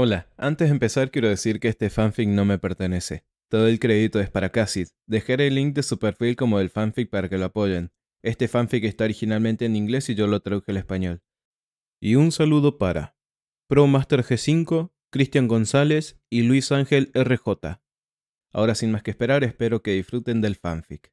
Hola, antes de empezar quiero decir que este fanfic no me pertenece. Todo el crédito es para Cassid. Dejaré el link de su perfil como del fanfic para que lo apoyen. Este fanfic está originalmente en inglés y yo lo traduje al español. Y un saludo para ProMaster G5, Cristian González y Luis Ángel RJ. Ahora sin más que esperar, espero que disfruten del fanfic.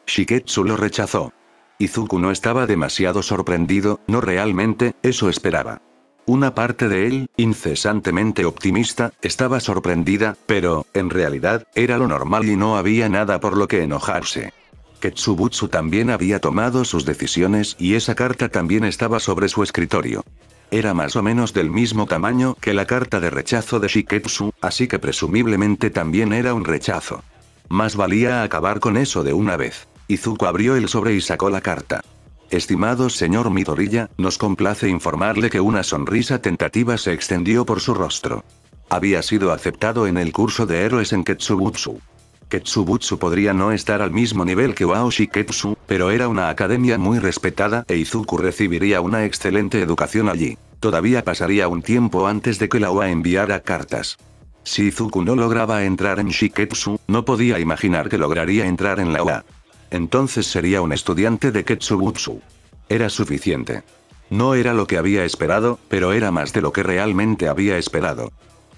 Shiketsu lo rechazó. Izuku no estaba demasiado sorprendido, no realmente, eso esperaba. Una parte de él, incesantemente optimista, estaba sorprendida, pero, en realidad, era lo normal y no había nada por lo que enojarse. Ketsubutsu también había tomado sus decisiones y esa carta también estaba sobre su escritorio. Era más o menos del mismo tamaño que la carta de rechazo de Shiketsu, así que presumiblemente también era un rechazo. Más valía acabar con eso de una vez. Izuku abrió el sobre y sacó la carta. Estimado señor Midoriya, nos complace informarle que una sonrisa tentativa se extendió por su rostro. Había sido aceptado en el curso de héroes en Ketsubutsu. Ketsubutsu podría no estar al mismo nivel que Wao Shiketsu, pero era una academia muy respetada e Izuku recibiría una excelente educación allí. Todavía pasaría un tiempo antes de que la UA enviara cartas. Si Izuku no lograba entrar en Shiketsu, no podía imaginar que lograría entrar en la UA. Entonces sería un estudiante de Ketsubutsu. Era suficiente. No era lo que había esperado, pero era más de lo que realmente había esperado.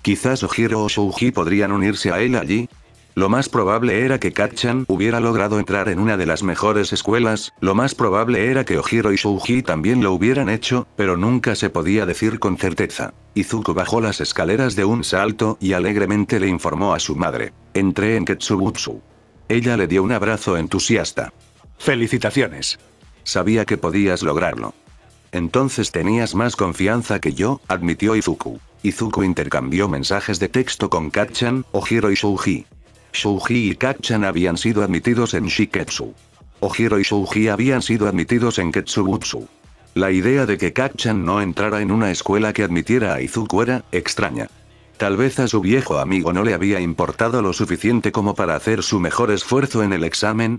Quizás Ojiro o Shouji podrían unirse a él allí. Lo más probable era que Kacchan hubiera logrado entrar en una de las mejores escuelas, lo más probable era que Ojiro y Shouji también lo hubieran hecho, pero nunca se podía decir con certeza. Izuku bajó las escaleras de un salto y alegremente le informó a su madre: entré en Ketsubutsu. Ella le dio un abrazo entusiasta. ¡Felicitaciones! Sabía que podías lograrlo. Entonces tenías más confianza que yo, admitió Izuku. Izuku intercambió mensajes de texto con Kacchan, Ojiro y Shouji. Shouji y Kacchan habían sido admitidos en Shiketsu. Ojiro y Shouji habían sido admitidos en Ketsubutsu. La idea de que Kacchan no entrara en una escuela que admitiera a Izuku era extraña. Tal vez a su viejo amigo no le había importado lo suficiente como para hacer su mejor esfuerzo en el examen.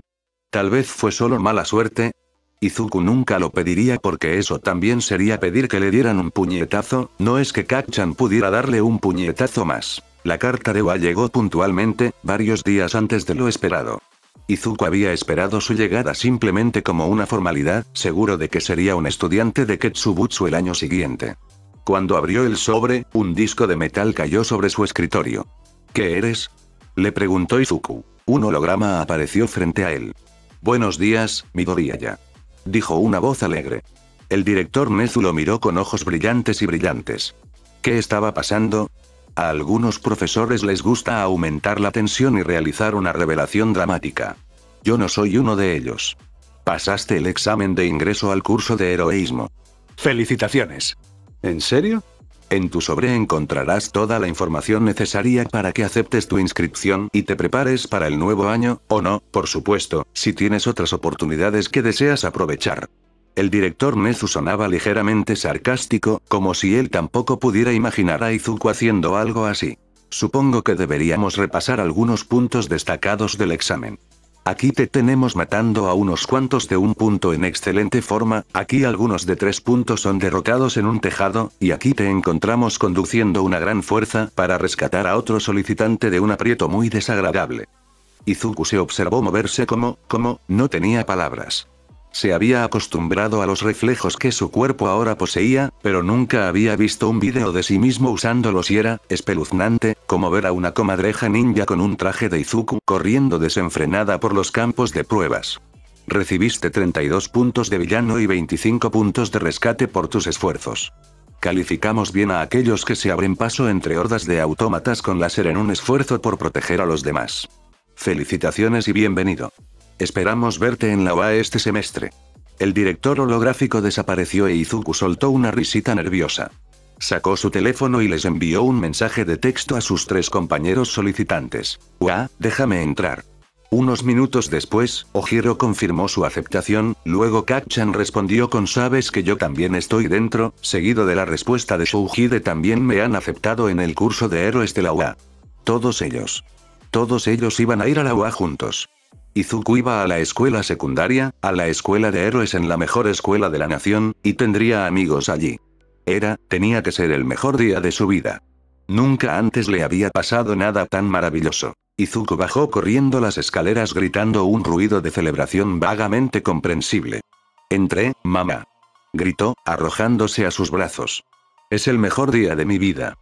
Tal vez fue solo mala suerte. Izuku nunca lo pediría porque eso también sería pedir que le dieran un puñetazo, no es que Kacchan pudiera darle un puñetazo más. La carta de Wa llegó puntualmente, varios días antes de lo esperado. Izuku había esperado su llegada simplemente como una formalidad, seguro de que sería un estudiante de Ketsubutsu el año siguiente. Cuando abrió el sobre, un disco de metal cayó sobre su escritorio. ¿Qué eres?, le preguntó Izuku. Un holograma apareció frente a él. Buenos días, Midoriya, dijo una voz alegre. El director Nezu lo miró con ojos brillantes y brillantes. ¿Qué estaba pasando? A algunos profesores les gusta aumentar la tensión y realizar una revelación dramática. Yo no soy uno de ellos. Pasaste el examen de ingreso al curso de heroísmo. ¡Felicitaciones! ¿En serio? En tu sobre encontrarás toda la información necesaria para que aceptes tu inscripción y te prepares para el nuevo año, o no, por supuesto, si tienes otras oportunidades que deseas aprovechar. El director Nezu sonaba ligeramente sarcástico, como si él tampoco pudiera imaginar a Izuku haciendo algo así. Supongo que deberíamos repasar algunos puntos destacados del examen. Aquí te tenemos matando a unos cuantos de un punto en excelente forma, aquí algunos de 3 puntos son derrotados en un tejado, y aquí te encontramos conduciendo una gran fuerza para rescatar a otro solicitante de un aprieto muy desagradable. Izuku se observó moverse como no tenía palabras. Se había acostumbrado a los reflejos que su cuerpo ahora poseía, pero nunca había visto un vídeo de sí mismo usándolos y era espeluznante, como ver a una comadreja ninja con un traje de Izuku corriendo desenfrenada por los campos de pruebas. Recibiste 32 puntos de villano y 25 puntos de rescate por tus esfuerzos. Calificamos bien a aquellos que se abren paso entre hordas de autómatas con láser en un esfuerzo por proteger a los demás. Felicitaciones y bienvenido. Esperamos verte en la UA este semestre. El director holográfico desapareció e Izuku soltó una risita nerviosa. Sacó su teléfono y les envió un mensaje de texto a sus 3 compañeros solicitantes. UA, déjame entrar. Unos minutos después, Ojiro confirmó su aceptación, luego Kacchan respondió con sabes que yo también estoy dentro, seguido de la respuesta de Shouji de también me han aceptado en el curso de héroes de la UA. Todos ellos iban a ir a la UA juntos. Izuku iba a la escuela secundaria, a la escuela de héroes en la mejor escuela de la nación, y tendría amigos allí. Tenía que ser el mejor día de su vida. Nunca antes le había pasado nada tan maravilloso. Izuku bajó corriendo las escaleras gritando un ruido de celebración vagamente comprensible. Entré, mamá. Gritó, arrojándose a sus brazos. Es el mejor día de mi vida.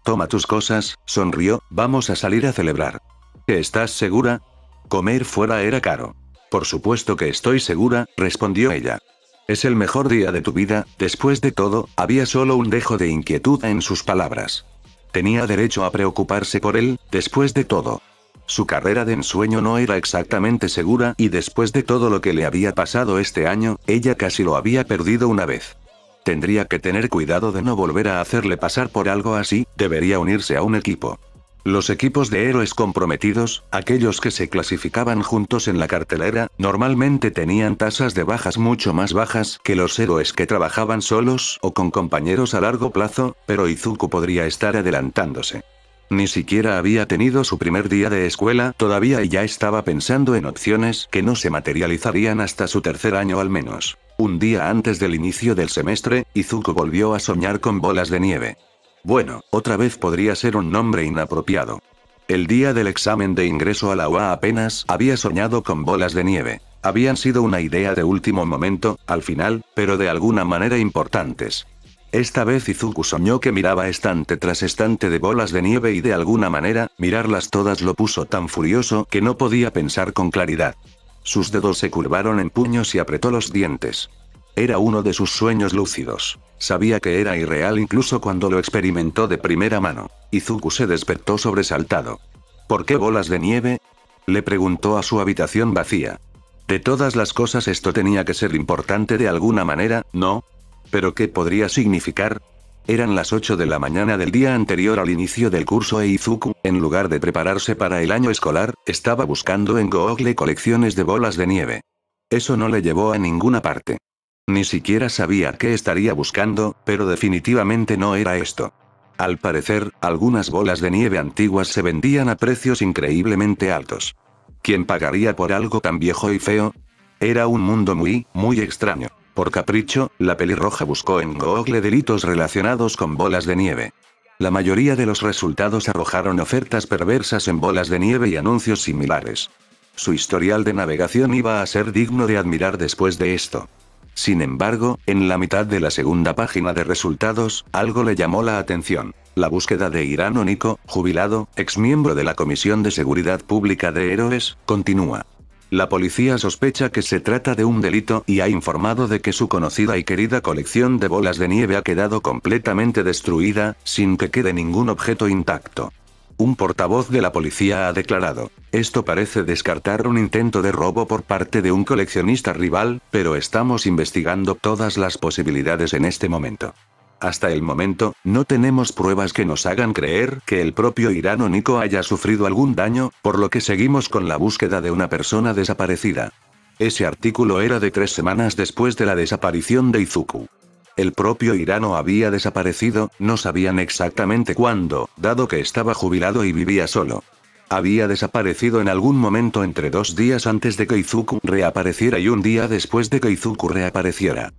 Toma tus cosas, sonrió, vamos a salir a celebrar. ¿Estás segura? Comer fuera era caro. Por supuesto que estoy segura, respondió ella. Es el mejor día de tu vida, después de todo, había solo un dejo de inquietud en sus palabras. Tenía derecho a preocuparse por él, después de todo. Su carrera de ensueño no era exactamente segura y después de todo lo que le había pasado este año, ella casi lo había perdido una vez. Tendría que tener cuidado de no volver a hacerle pasar por algo así, debería unirse a un equipo. Los equipos de héroes comprometidos, aquellos que se clasificaban juntos en la cartelera, normalmente tenían tasas de bajas mucho más bajas que los héroes que trabajaban solos o con compañeros a largo plazo, pero Izuku podría estar adelantándose. Ni siquiera había tenido su primer día de escuela todavía y ya estaba pensando en opciones que no se materializarían hasta su tercer año al menos. Un día antes del inicio del semestre, Izuku volvió a soñar con bolas de nieve. Bueno, otra vez podría ser un nombre inapropiado. El día del examen de ingreso a la UA apenas había soñado con bolas de nieve. Habían sido una idea de último momento, al final, pero de alguna manera importantes. Esta vez Izuku soñó que miraba estante tras estante de bolas de nieve y de alguna manera, mirarlas todas lo puso tan furioso que no podía pensar con claridad. Sus dedos se curvaron en puños y apretó los dientes. Era uno de sus sueños lúcidos. Sabía que era irreal incluso cuando lo experimentó de primera mano. Izuku se despertó sobresaltado. ¿Por qué bolas de nieve? Le preguntó a su habitación vacía. De todas las cosas esto tenía que ser importante de alguna manera, ¿no? ¿Pero qué podría significar? Eran las 8 de la mañana del día anterior al inicio del curso e Izuku, en lugar de prepararse para el año escolar, estaba buscando en Google colecciones de bolas de nieve. Eso no le llevó a ninguna parte. Ni siquiera sabía qué estaría buscando, pero definitivamente no era esto. Al parecer, algunas bolas de nieve antiguas se vendían a precios increíblemente altos. ¿Quién pagaría por algo tan viejo y feo? Era un mundo muy extraño. Por capricho, la pelirroja buscó en Google delitos relacionados con bolas de nieve. La mayoría de los resultados arrojaron ofertas perversas en bolas de nieve y anuncios similares. Su historial de navegación iba a ser digno de admirar después de esto. Sin embargo, en la mitad de la segunda página de resultados, algo le llamó la atención. La búsqueda de Hirano Nico, jubilado, exmiembro de la Comisión de Seguridad Pública de Héroes, continúa. La policía sospecha que se trata de un delito y ha informado de que su conocida y querida colección de bolas de nieve ha quedado completamente destruida, sin que quede ningún objeto intacto. Un portavoz de la policía ha declarado: esto parece descartar un intento de robo por parte de un coleccionista rival, pero estamos investigando todas las posibilidades en este momento. Hasta el momento, no tenemos pruebas que nos hagan creer que el propio Hirano Nico haya sufrido algún daño, por lo que seguimos con la búsqueda de una persona desaparecida. Ese artículo era de 3 semanas después de la desaparición de Izuku. El propio Hirano había desaparecido, no sabían exactamente cuándo, dado que estaba jubilado y vivía solo. Había desaparecido en algún momento entre 2 días antes de que Izuku reapareciera y un día después de que Izuku reapareciera.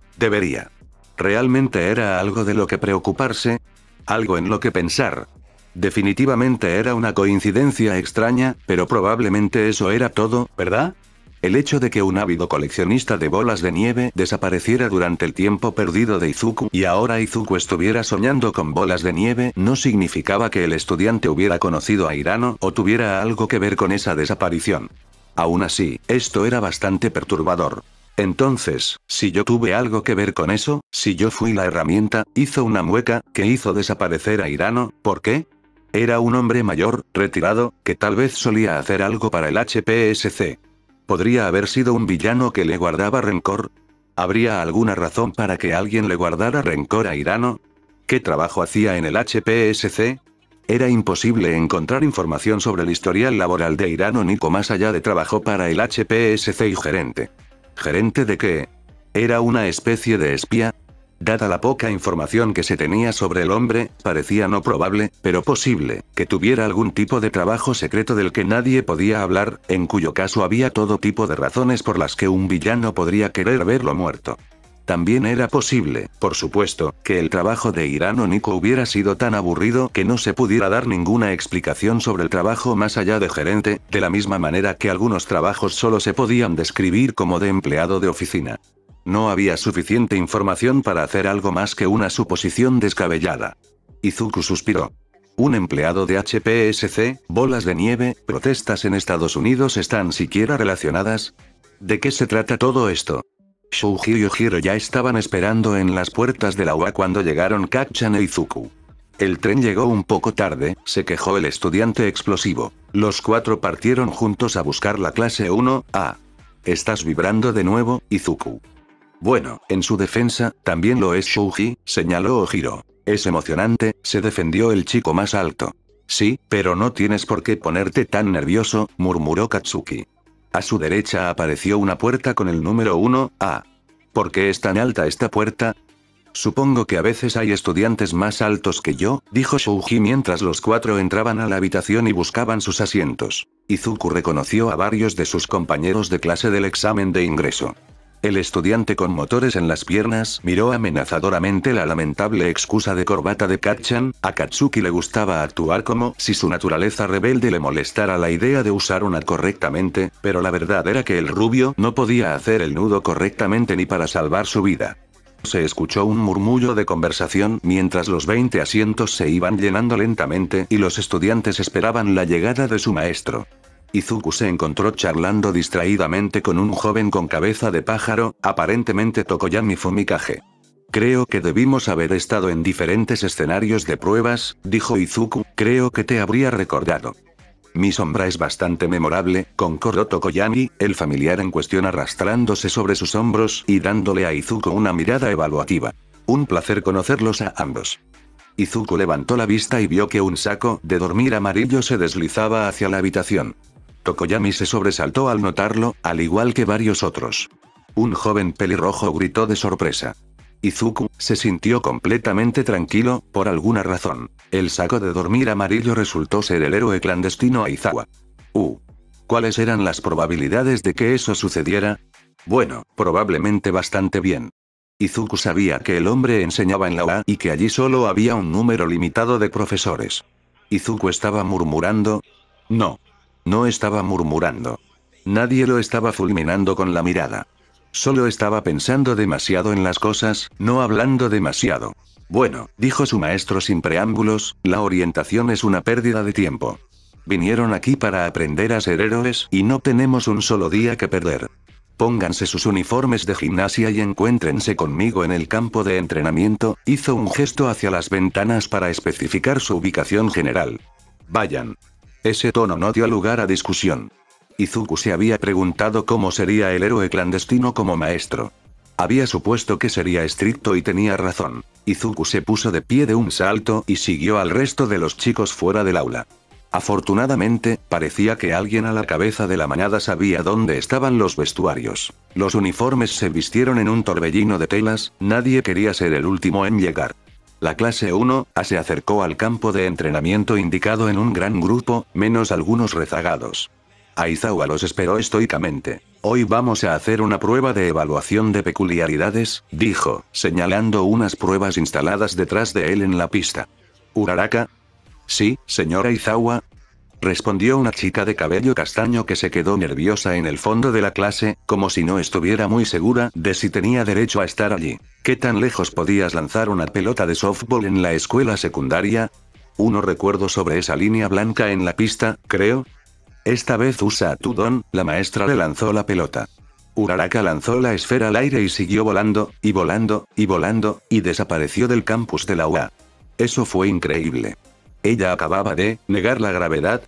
¿Realmente era algo de lo que preocuparse? ¿Algo en lo que pensar? Definitivamente era una coincidencia extraña, pero probablemente eso era todo, ¿verdad? El hecho de que un ávido coleccionista de bolas de nieve desapareciera durante el tiempo perdido de Izuku y ahora Izuku estuviera soñando con bolas de nieve no significaba que el estudiante hubiera conocido a Hirano o tuviera algo que ver con esa desaparición. Aún así, esto era bastante perturbador. Entonces, si yo tuve algo que ver con eso, si yo fui la herramienta, hizo una mueca, que hizo desaparecer a Hirano, ¿por qué? Era un hombre mayor, retirado, que tal vez solía hacer algo para el HPSC. ¿Podría haber sido un villano que le guardaba rencor? ¿Habría alguna razón para que alguien le guardara rencor a Hirano? ¿Qué trabajo hacía en el HPSC? Era imposible encontrar información sobre el historial laboral de Hirano Nico más allá de trabajo para el HPSC y gerente. ¿Gerente de qué? ¿Era una especie de espía? Dada la poca información que se tenía sobre el hombre, parecía no probable, pero posible, que tuviera algún tipo de trabajo secreto del que nadie podía hablar, en cuyo caso había todo tipo de razones por las que un villano podría querer verlo muerto. También era posible, por supuesto, que el trabajo de Hirano Nico hubiera sido tan aburrido que no se pudiera dar ninguna explicación sobre el trabajo más allá de gerente, de la misma manera que algunos trabajos solo se podían describir como de empleado de oficina. No había suficiente información para hacer algo más que una suposición descabellada. Izuku suspiró. Un empleado de HPSC, bolas de nieve, protestas en Estados Unidos están siquiera relacionadas. ¿De qué se trata todo esto? Shouji y Yojiro ya estaban esperando en las puertas de la UA cuando llegaron Kacchan e Izuku. El tren llegó un poco tarde, se quejó el estudiante explosivo. Los 4 partieron juntos a buscar la clase 1A. ¿Estás vibrando de nuevo, Izuku? Bueno, en su defensa, también lo es Shouji, señaló Ojiro. Es emocionante, se defendió el chico más alto. Sí, pero no tienes por qué ponerte tan nervioso, murmuró Katsuki. A su derecha apareció una puerta con el número 1A. ¿Por qué es tan alta esta puerta? Supongo que a veces hay estudiantes más altos que yo, dijo Shouji mientras los 4 entraban a la habitación y buscaban sus asientos. Izuku reconoció a varios de sus compañeros de clase del examen de ingreso. El estudiante con motores en las piernas miró amenazadoramente la lamentable excusa de corbata de Kacchan. A Katsuki le gustaba actuar como si su naturaleza rebelde le molestara la idea de usar una correctamente, pero la verdad era que el rubio no podía hacer el nudo correctamente ni para salvar su vida. Se escuchó un murmullo de conversación mientras los 20 asientos se iban llenando lentamente y los estudiantes esperaban la llegada de su maestro. Izuku se encontró charlando distraídamente con un joven con cabeza de pájaro, aparentemente Tokoyami Fumikage. Creo que debimos haber estado en diferentes escenarios de pruebas, dijo Izuku, creo que te habría recordado. Mi sombra es bastante memorable, concordó Tokoyami, el familiar en cuestión arrastrándose sobre sus hombros y dándole a Izuku una mirada evaluativa. Un placer conocerlos a ambos. Izuku levantó la vista y vio que un saco de dormir amarillo se deslizaba hacia la habitación. Tokoyami se sobresaltó al notarlo, al igual que varios otros. Un joven pelirrojo gritó de sorpresa. Izuku se sintió completamente tranquilo, por alguna razón. El saco de dormir amarillo resultó ser el héroe clandestino Aizawa. ¿Cuáles eran las probabilidades de que eso sucediera? Bueno, probablemente bastante bien. Izuku sabía que el hombre enseñaba en la UA y que allí solo había un número limitado de profesores. Izuku estaba murmurando. No estaba murmurando. Nadie lo estaba fulminando con la mirada. Solo estaba pensando demasiado en las cosas, no hablando demasiado. Bueno, dijo su maestro sin preámbulos, la orientación es una pérdida de tiempo. Vinieron aquí para aprender a ser héroes y no tenemos un solo día que perder. Pónganse sus uniformes de gimnasia y encuéntrense conmigo en el campo de entrenamiento, hizo un gesto hacia las ventanas para especificar su ubicación general. Vayan. Ese tono no dio lugar a discusión. Izuku se había preguntado cómo sería el héroe clandestino como maestro. Había supuesto que sería estricto y tenía razón. Izuku se puso de pie de un salto y siguió al resto de los chicos fuera del aula. Afortunadamente, parecía que alguien a la cabeza de la manada sabía dónde estaban los vestuarios. Los uniformes se vistieron en un torbellino de telas, nadie quería ser el último en llegar. La clase 1A se acercó al campo de entrenamiento indicado en un gran grupo, menos algunos rezagados. Aizawa los esperó estoicamente. Hoy vamos a hacer una prueba de evaluación de peculiaridades, dijo, señalando unas pruebas instaladas detrás de él en la pista. ¿Uraraka? Sí, señora Aizawa. Respondió una chica de cabello castaño que se quedó nerviosa en el fondo de la clase, como si no estuviera muy segura de si tenía derecho a estar allí. ¿Qué tan lejos podías lanzar una pelota de softball en la escuela secundaria? No recuerdo sobre esa línea blanca en la pista, creo. Esta vez usa tu don, la maestra le lanzó la pelota. Uraraka lanzó la esfera al aire y siguió volando, y volando, y volando, y desapareció del campus de la UA. Eso fue increíble. Ella acababa de negar la gravedad.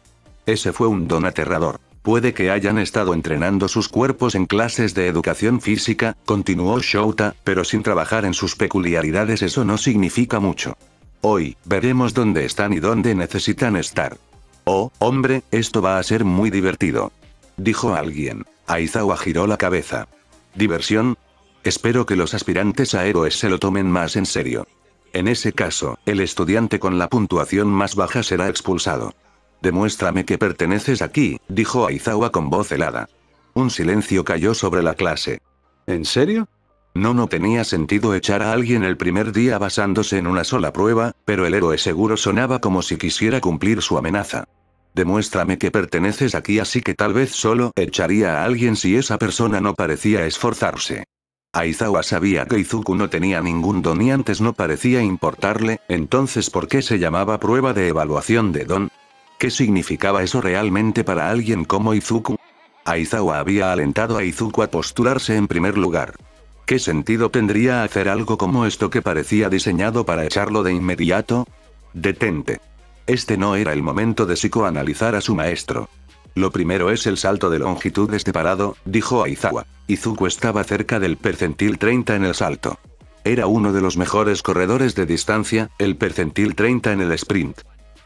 Ese fue un don aterrador. Puede que hayan estado entrenando sus cuerpos en clases de educación física, continuó Shouta, pero sin trabajar en sus peculiaridades eso no significa mucho. Hoy, veremos dónde están y dónde necesitan estar. Oh, hombre, esto va a ser muy divertido. Dijo alguien. Aizawa giró la cabeza. ¿Diversión? Espero que los aspirantes a héroes se lo tomen más en serio. En ese caso, el estudiante con la puntuación más baja será expulsado. Demuéstrame que perteneces aquí, dijo Aizawa con voz helada. Un silencio cayó sobre la clase. ¿En serio? No tenía sentido echar a alguien el primer día basándose en una sola prueba, pero el héroe seguro sonaba como si quisiera cumplir su amenaza. Demuéstrame que perteneces aquí, así que tal vez solo echaría a alguien si esa persona no parecía esforzarse. Aizawa sabía que Izuku no tenía ningún don y antes no parecía importarle, entonces ¿por qué se llamaba prueba de evaluación de don? ¿Qué significaba eso realmente para alguien como Izuku? Aizawa había alentado a Izuku a postularse en primer lugar. ¿Qué sentido tendría hacer algo como esto que parecía diseñado para echarlo de inmediato? Detente. Este no era el momento de psicoanalizar a su maestro. Lo primero es el salto de longitud desde parado, dijo Aizawa. Izuku estaba cerca del percentil 30 en el salto. Era uno de los mejores corredores de distancia, el percentil 30 en el sprint.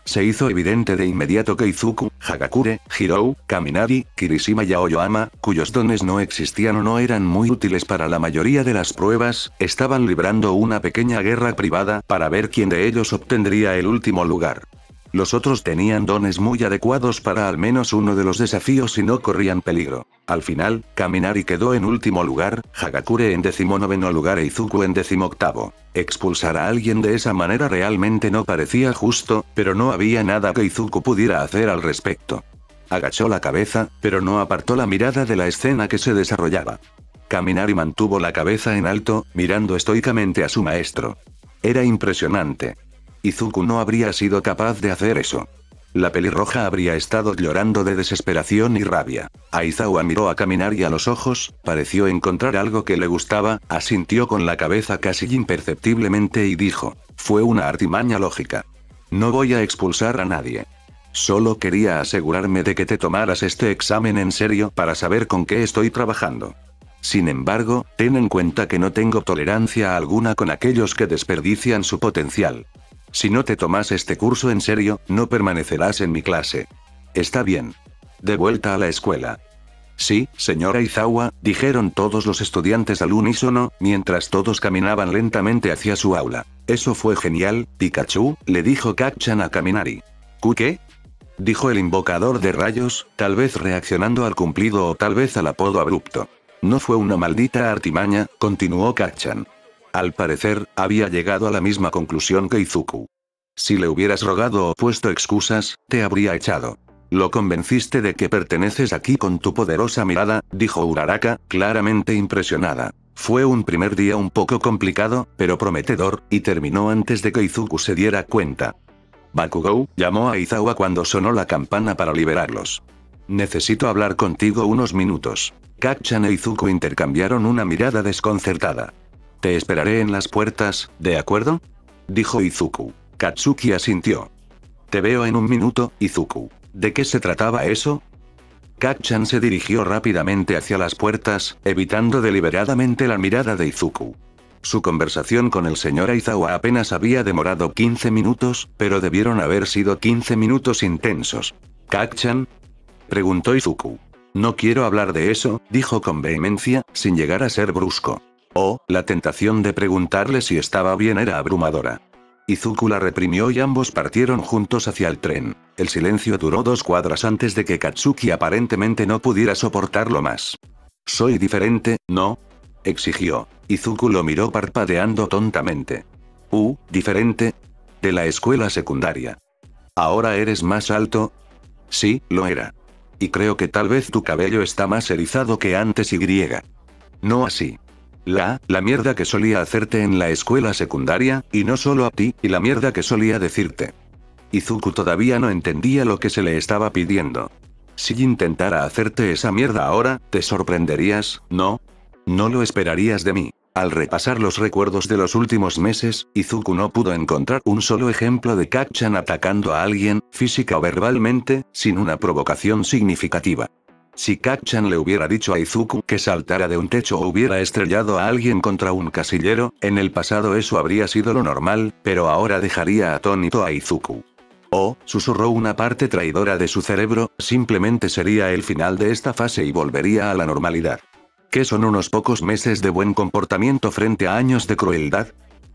Se hizo evidente de inmediato que Izuku, Hagakure, Hirou, Kaminari, Kirishima y Aoyama, cuyos dones no existían o no eran muy útiles para la mayoría de las pruebas, estaban librando una pequeña guerra privada para ver quién de ellos obtendría el último lugar. Los otros tenían dones muy adecuados para al menos uno de los desafíos y no corrían peligro. Al final, Kaminari quedó en último lugar, Hagakure en 19º lugar e Izuku en 18º. Expulsar a alguien de esa manera realmente no parecía justo, pero no había nada que Izuku pudiera hacer al respecto. Agachó la cabeza, pero no apartó la mirada de la escena que se desarrollaba. Kaminari mantuvo la cabeza en alto, mirando estoicamente a su maestro. Era impresionante. Izuku no habría sido capaz de hacer eso. La pelirroja habría estado llorando de desesperación y rabia. Aizawa miró a Kaminari a los ojos, pareció encontrar algo que le gustaba, asintió con la cabeza casi imperceptiblemente y dijo: fue una artimaña lógica. No voy a expulsar a nadie. Solo quería asegurarme de que te tomaras este examen en serio para saber con qué estoy trabajando. Sin embargo, ten en cuenta que no tengo tolerancia alguna con aquellos que desperdician su potencial. Si no te tomas este curso en serio, no permanecerás en mi clase. Está bien. De vuelta a la escuela. Sí, señora Aizawa, dijeron todos los estudiantes al unísono, mientras todos caminaban lentamente hacia su aula. Eso fue genial, Pikachu, le dijo Kacchan a Kaminari. ¿Qué? Dijo el invocador de rayos, tal vez reaccionando al cumplido o tal vez al apodo abrupto. No fue una maldita artimaña, continuó Kacchan. Al parecer, había llegado a la misma conclusión que Izuku. Si le hubieras rogado o puesto excusas, te habría echado. Lo convenciste de que perteneces aquí con tu poderosa mirada, dijo Uraraka, claramente impresionada. Fue un primer día un poco complicado, pero prometedor, y terminó antes de que Izuku se diera cuenta. Bakugou, llamó a Aizawa cuando sonó la campana para liberarlos. Necesito hablar contigo unos minutos. Kacchan e Izuku intercambiaron una mirada desconcertada. Te esperaré en las puertas, ¿de acuerdo? Dijo Izuku. Katsuki asintió. Te veo en un minuto, Izuku. ¿De qué se trataba eso? Kacchan se dirigió rápidamente hacia las puertas, evitando deliberadamente la mirada de Izuku. Su conversación con el señor Aizawa apenas había demorado 15 minutos, pero debieron haber sido 15 minutos intensos. ¿Kacchan? Preguntó Izuku. No quiero hablar de eso, dijo con vehemencia, sin llegar a ser brusco. Oh, la tentación de preguntarle si estaba bien era abrumadora. Izuku la reprimió y ambos partieron juntos hacia el tren. El silencio duró 2 cuadras antes de que Katsuki aparentemente no pudiera soportarlo más. ¿Soy diferente, no? Exigió. Izuku lo miró parpadeando tontamente. ¿Diferente? De la escuela secundaria. ¿Ahora eres más alto? Sí, lo era. Y creo que tal vez tu cabello está más erizado que antes y. No así. La mierda que solía hacerte en la escuela secundaria, y no solo a ti, y la mierda que solía decirte. Izuku todavía no entendía lo que se le estaba pidiendo. Si intentara hacerte esa mierda ahora, te sorprenderías, ¿no? No lo esperarías de mí. Al repasar los recuerdos de los últimos meses, Izuku no pudo encontrar un solo ejemplo de Kacchan atacando a alguien, física o verbalmente, sin una provocación significativa. Si Kacchan le hubiera dicho a Izuku que saltara de un techo o hubiera estrellado a alguien contra un casillero, en el pasado eso habría sido lo normal, pero ahora dejaría atónito a Izuku. Susurró una parte traidora de su cerebro, simplemente sería el final de esta fase y volvería a la normalidad. ¿Qué son unos pocos meses de buen comportamiento frente a años de crueldad?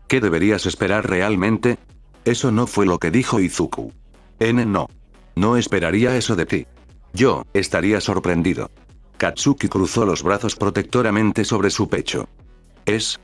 ¿Qué deberías esperar realmente? Eso no fue lo que dijo Izuku. No. No esperaría eso de ti. Yo, estaría sorprendido. Katsuki cruzó los brazos protectoramente sobre su pecho.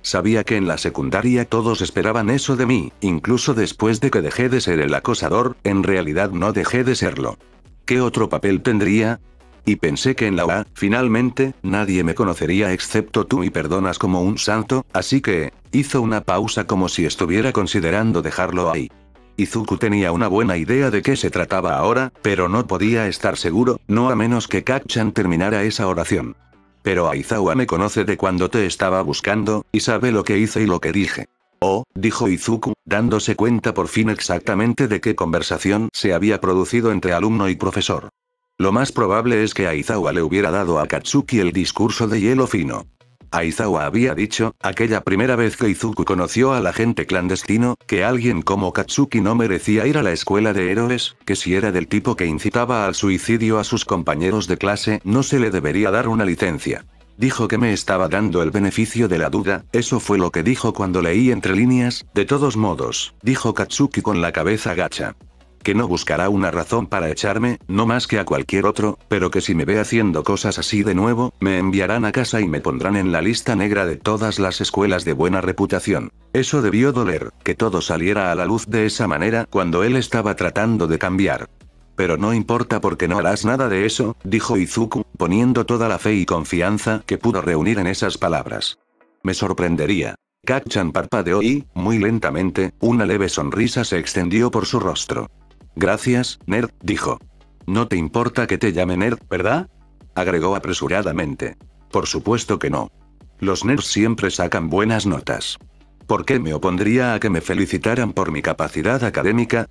Sabía que en la secundaria todos esperaban eso de mí, incluso después de que dejé de ser el acosador, en realidad no dejé de serlo. ¿Qué otro papel tendría? Y pensé que en la UA, finalmente, nadie me conocería excepto tú y perdonas como un santo, así que, hizo una pausa como si estuviera considerando dejarlo ahí. Izuku tenía una buena idea de qué se trataba ahora, pero no podía estar seguro, no a menos que Kacchan terminara esa oración. Pero Aizawa me conoce de cuando te estaba buscando, y sabe lo que hice y lo que dije. Oh, dijo Izuku, dándose cuenta por fin exactamente de qué conversación se había producido entre alumno y profesor. Lo más probable es que Aizawa le hubiera dado a Katsuki el discurso de hielo fino. Aizawa había dicho, aquella primera vez que Izuku conoció al agente clandestino, que alguien como Katsuki no merecía ir a la escuela de héroes, que si era del tipo que incitaba al suicidio a sus compañeros de clase no se le debería dar una licencia. Dijo que me estaba dando el beneficio de la duda, eso fue lo que dijo cuando leí entre líneas, de todos modos, dijo Katsuki con la cabeza gacha. Que no buscará una razón para echarme, no más que a cualquier otro, pero que si me ve haciendo cosas así de nuevo, me enviarán a casa y me pondrán en la lista negra de todas las escuelas de buena reputación. Eso debió doler, que todo saliera a la luz de esa manera cuando él estaba tratando de cambiar. Pero no importa porque no harás nada de eso, dijo Izuku, poniendo toda la fe y confianza que pudo reunir en esas palabras. Me sorprendería. Kacchan parpadeó y, muy lentamente, una leve sonrisa se extendió por su rostro. Gracias, nerd, dijo. No te importa que te llame nerd, ¿verdad? Agregó apresuradamente. Por supuesto que no. Los nerds siempre sacan buenas notas. ¿Por qué me opondría a que me felicitaran por mi capacidad académica?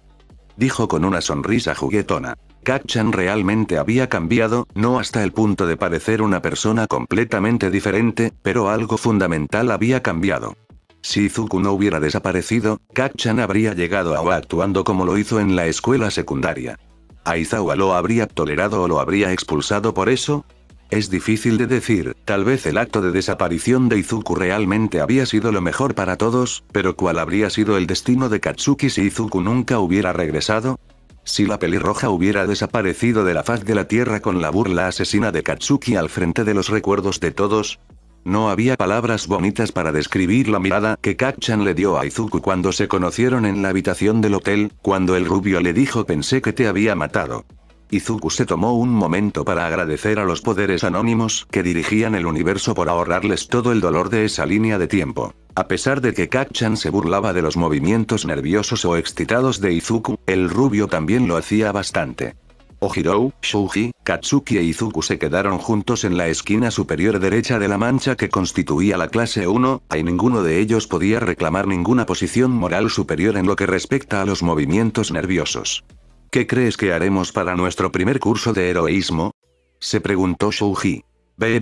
Dijo con una sonrisa juguetona. Kacchan realmente había cambiado, no hasta el punto de parecer una persona completamente diferente, pero algo fundamental había cambiado. Si Izuku no hubiera desaparecido, Kacchan habría llegado a Oa actuando como lo hizo en la escuela secundaria. ¿Aizawa lo habría tolerado o lo habría expulsado por eso? Es difícil de decir, tal vez el acto de desaparición de Izuku realmente había sido lo mejor para todos, pero ¿cuál habría sido el destino de Katsuki si Izuku nunca hubiera regresado? Si la pelirroja hubiera desaparecido de la faz de la tierra con la burla asesina de Katsuki al frente de los recuerdos de todos. No había palabras bonitas para describir la mirada que Kacchan le dio a Izuku cuando se conocieron en la habitación del hotel, cuando el rubio le dijo pensé que te había matado. Izuku se tomó un momento para agradecer a los poderes anónimos que dirigían el universo por ahorrarles todo el dolor de esa línea de tiempo. A pesar de que Kacchan se burlaba de los movimientos nerviosos o excitados de Izuku, el rubio también lo hacía bastante. Ojirou, Shouji, Katsuki e Izuku se quedaron juntos en la esquina superior derecha de la mancha que constituía la clase 1, y ninguno de ellos podía reclamar ninguna posición moral superior en lo que respecta a los movimientos nerviosos. ¿Qué crees que haremos para nuestro primer curso de heroísmo? Se preguntó Shouji.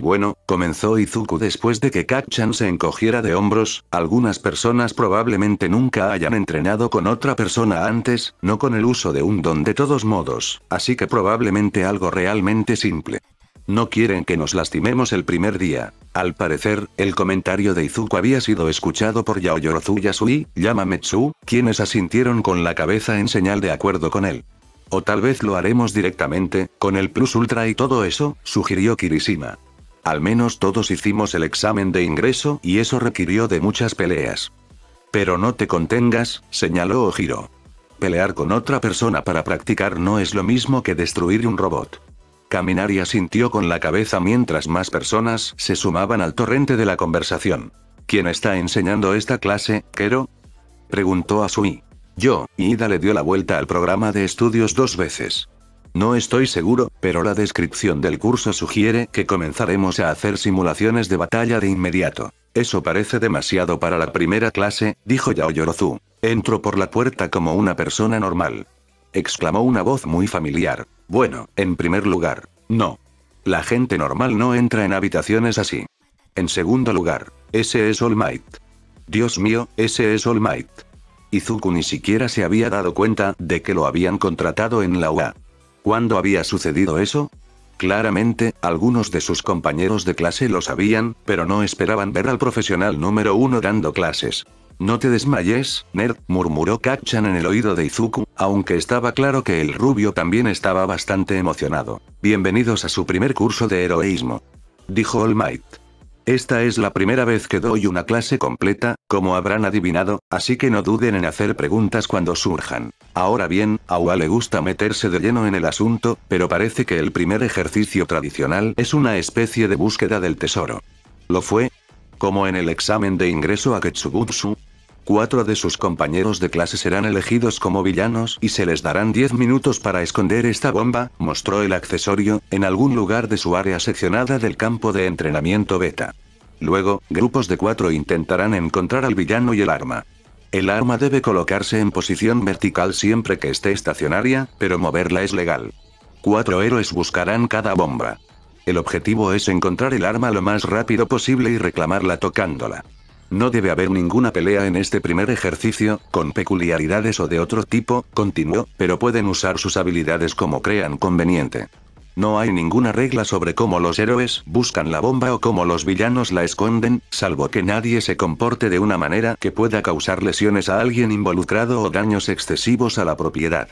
Bueno, comenzó Izuku después de que Kacchan se encogiera de hombros, algunas personas probablemente nunca hayan entrenado con otra persona antes, no con el uso de un don de todos modos, así que probablemente algo realmente simple. No quieren que nos lastimemos el primer día. Al parecer, el comentario de Izuku había sido escuchado por Yaoyorozu Yasui, Yamametsu, quienes asintieron con la cabeza en señal de acuerdo con él. O tal vez lo haremos directamente, con el Plus Ultra y todo eso, sugirió Kirishima. Al menos todos hicimos el examen de ingreso y eso requirió de muchas peleas. Pero no te contengas, señaló Ojiro. Pelear con otra persona para practicar no es lo mismo que destruir un robot. Kaminari asintió con la cabeza mientras más personas se sumaban al torrente de la conversación. ¿Quién está enseñando esta clase, Kero? Preguntó Asui. Yo, y Ida le dio la vuelta al programa de estudios 2 veces. No estoy seguro, pero la descripción del curso sugiere que comenzaremos a hacer simulaciones de batalla de inmediato. Eso parece demasiado para la primera clase, dijo Yaoyorozu. Entro por la puerta como una persona normal. Exclamó una voz muy familiar. Bueno, en primer lugar, no. La gente normal no entra en habitaciones así. En segundo lugar, ese es All Might. Dios mío, ese es All Might. Izuku ni siquiera se había dado cuenta de que lo habían contratado en la UA. ¿Cuándo había sucedido eso? Claramente, algunos de sus compañeros de clase lo sabían, pero no esperaban ver al profesional número 1 dando clases. No te desmayes, nerd, murmuró Kacchan en el oído de Izuku, aunque estaba claro que el rubio también estaba bastante emocionado. Bienvenidos a su primer curso de heroísmo. Dijo All Might. Esta es la primera vez que doy una clase completa, como habrán adivinado, así que no duden en hacer preguntas cuando surjan. Ahora bien, a Ua le gusta meterse de lleno en el asunto, pero parece que el primer ejercicio tradicional es una especie de búsqueda del tesoro. ¿Lo fue? Como en el examen de ingreso a Ketsubutsu. 4 de sus compañeros de clase serán elegidos como villanos y se les darán 10 minutos para esconder esta bomba, mostró el accesorio, en algún lugar de su área seccionada del campo de entrenamiento beta. Luego, grupos de 4 intentarán encontrar al villano y el arma. El arma debe colocarse en posición vertical siempre que esté estacionaria, pero moverla es legal. 4 héroes buscarán cada bomba. El objetivo es encontrar el arma lo más rápido posible y reclamarla tocándola. No debe haber ninguna pelea en este primer ejercicio, con peculiaridades o de otro tipo, continuó, pero pueden usar sus habilidades como crean conveniente. No hay ninguna regla sobre cómo los héroes buscan la bomba o cómo los villanos la esconden, salvo que nadie se comporte de una manera que pueda causar lesiones a alguien involucrado o daños excesivos a la propiedad.